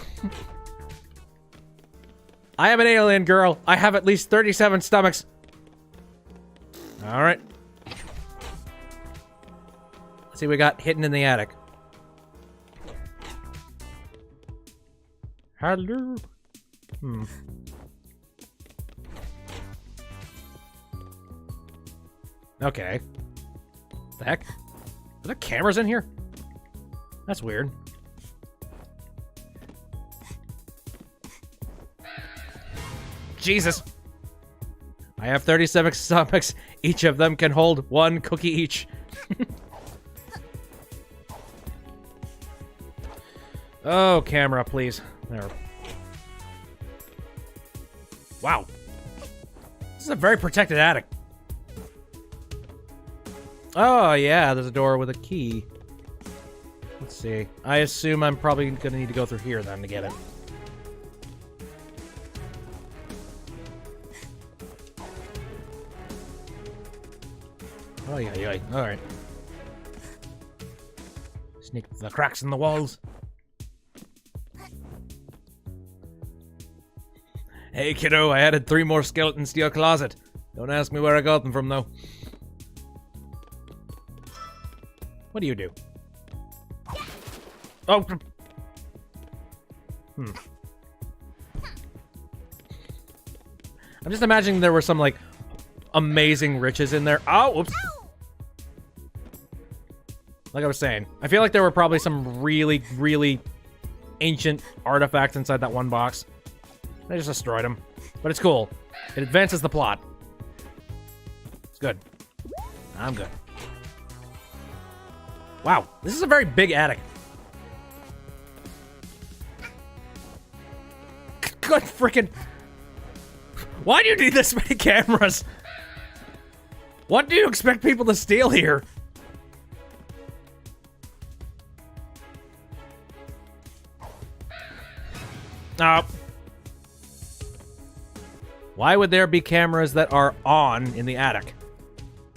I am an alien girl. I have at least 37 stomachs. Alright. Let's see what we got hidden in the attic. Hello. Okay. What the heck? Are there cameras in here? That's weird. Jesus. I have 37 stomachs. Each of them can hold one cookie each. Oh, camera, please. There. Wow. This is a very protected attic. Oh, yeah, there's a door with a key. Let's see. I assume I'm probably gonna need to go through here then to get it. Oh, yeah. Alright. Sneak the cracks in the walls. Hey, kiddo, I added 3 more skeletons to your closet. Don't ask me where I got them from, though. What do you do? Oh! I'm just imagining there were some, like, amazing riches in there. Oh, whoops. Like I was saying, I feel like there were probably some really, really ancient artifacts inside that one box. I just destroyed them. But it's cool. It advances the plot. It's good. I'm good. Wow, this is a very big attic. Good freaking... Why do you need this many cameras? What do you expect people to steal here? Why would there be cameras that are on in the attic?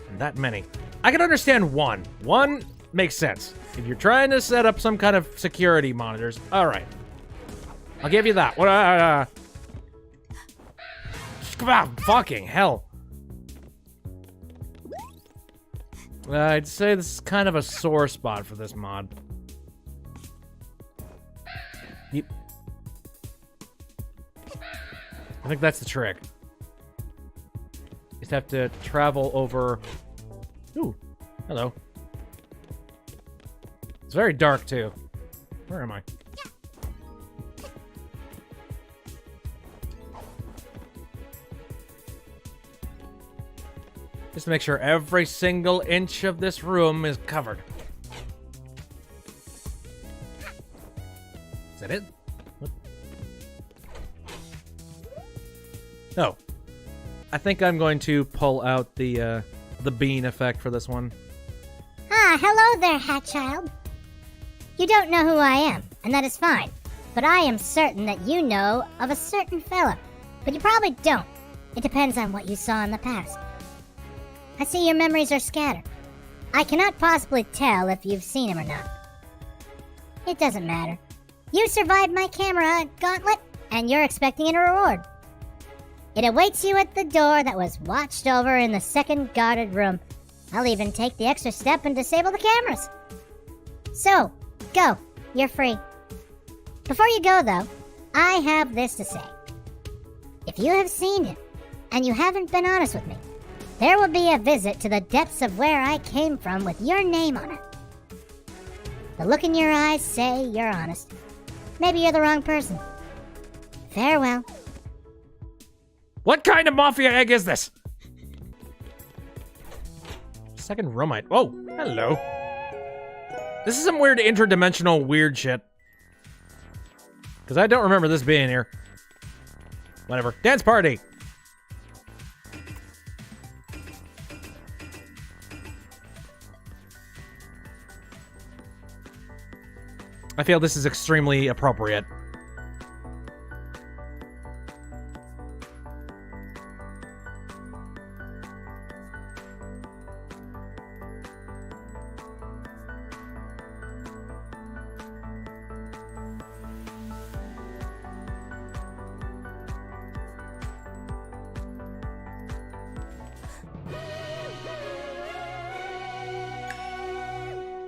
And that many. I can understand one. One makes sense. If you're trying to set up some kind of security monitors, alright. I'll give you that. Fucking hell. I'd say this is kind of a sore spot for this mod. Yep. I think that's the trick. Just have to travel over... Ooh, Hello. It's very dark, too. Where am I? Just to make sure every single inch of this room is covered. Is that it? What? Oh. I think I'm going to pull out the bean effect for this one. Ah, hello there, Hat Child. You don't know who I am, and that is fine. But I am certain that you know of a certain fella. But you probably don't. It depends on what you saw in the past. I see your memories are scattered. I cannot possibly tell if you've seen him or not. It doesn't matter. You survived my camera gauntlet, and you're expecting a reward. It awaits you at the door that was watched over in the second guarded room. I'll even take the extra step and disable the cameras. So, go. You're free. Before you go, though, I have this to say. If you have seen him, and you haven't been honest with me, there will be a visit to the depths of where I came from with your name on it. The look in your eyes say you're honest. Maybe you're the wrong person. Farewell. What kind of mafia egg is this? Second roomite. Oh, hello. This is some weird interdimensional weird shit. Because I don't remember this being here. Whatever. Dance party! I feel this is extremely appropriate.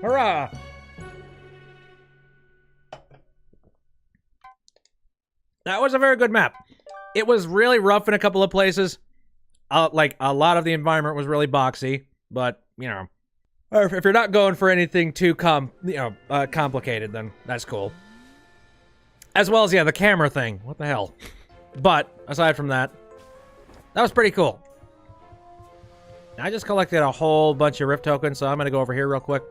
Hurrah! That was a very good map. It was really rough in a couple of places. Like, a lot of the environment was really boxy, but, you know. Or if you're not going for anything too complicated, then that's cool. As well as, yeah, the camera thing. What the hell? But, aside from that, that was pretty cool. I just collected a whole bunch of Rift tokens, so I'm going to go over here real quick.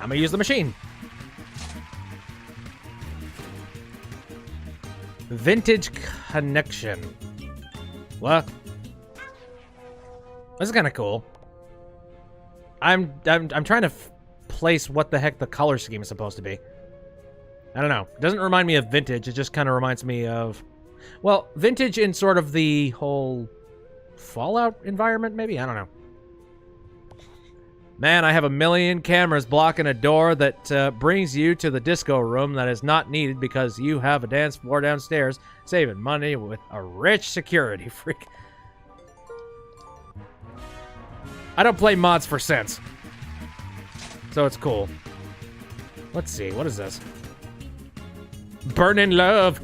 I'm going to use the machine. Vintage connection. What? This is kind of cool. I'm trying to place what the heck the color scheme is supposed to be. I don't know. It doesn't remind me of vintage. It just kind of reminds me of, well, vintage in sort of the whole Fallout environment, maybe? I don't know. Man, I have a million cameras blocking a door that brings you to the disco room that is not needed because you have a dance floor downstairs, saving money with a rich security freak. I don't play mods for cents, so it's cool. Let's see, what is this? Burning love.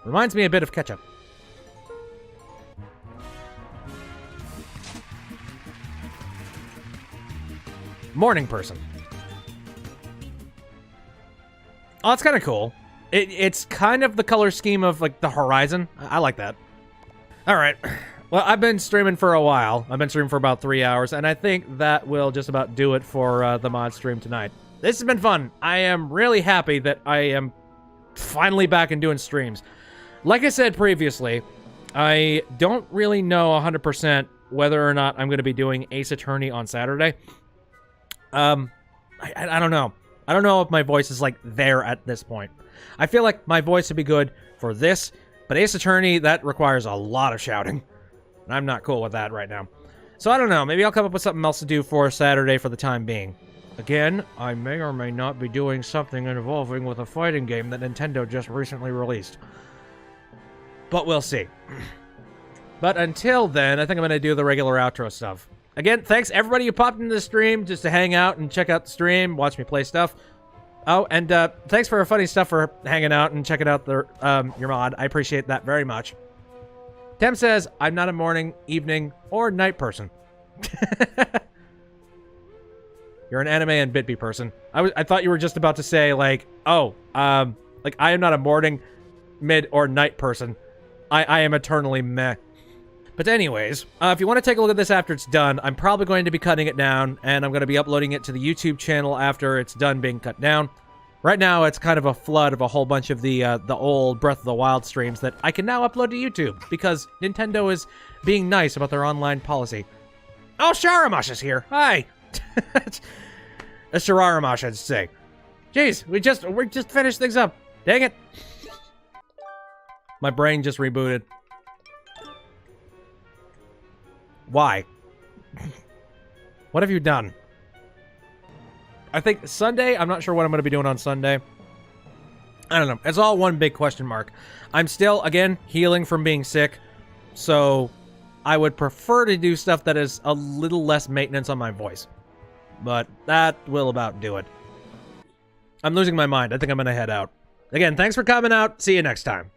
Reminds me a bit of ketchup. Morning person. Oh, that's kind of cool. It's kind of the color scheme of, like, the horizon. I like that. All right. Well, I've been streaming for a while. I've been streaming for about 3 hours, and I think that will just about do it for the mod stream tonight. This has been fun. I am really happy that I am finally back and doing streams. Like I said previously, I don't really know 100% whether or not I'm going to be doing Ace Attorney on Saturday. I don't know. I don't know if my voice is, like, there at this point. I feel like my voice would be good for this, but Ace Attorney, that requires a lot of shouting. And I'm not cool with that right now. So I don't know. Maybe I'll come up with something else to do for Saturday for the time being. Again, I may or may not be doing something involving with a fighting game that Nintendo just recently released. But we'll see. But until then, I think I'm going to do the regular outro stuff. Again, thanks everybody who popped into the stream just to hang out and check out the stream, watch me play stuff. Oh, and thanks for funny stuff for hanging out and checking out the your mod. I appreciate that very much. Tem says, I'm not a morning, evening, or night person. You're an anime and Bitby person. I thought you were just about to say, like, oh, like, I am not a morning, mid, or night person. I am eternally meh. But anyways, if you want to take a look at this after it's done, I'm probably going to be cutting it down, and I'm going to be uploading it to the YouTube channel after it's done being cut down. Right now, it's kind of a flood of a whole bunch of the old Breath of the Wild streams that I can now upload to YouTube, because Nintendo is being nice about their online policy. Oh, Shararamosh is here. Hi. A Shararamosh, I'd say. Jeez, we just finished things up. Dang it. My brain just rebooted. Why? What have you done? I think Sunday, I'm not sure what I'm going to be doing on Sunday. I don't know. It's all one big question mark. I'm still, again, healing from being sick. So I would prefer to do stuff that is a little less maintenance on my voice. But that will about do it. I'm losing my mind. I think I'm going to head out. Again, thanks for coming out. See you next time.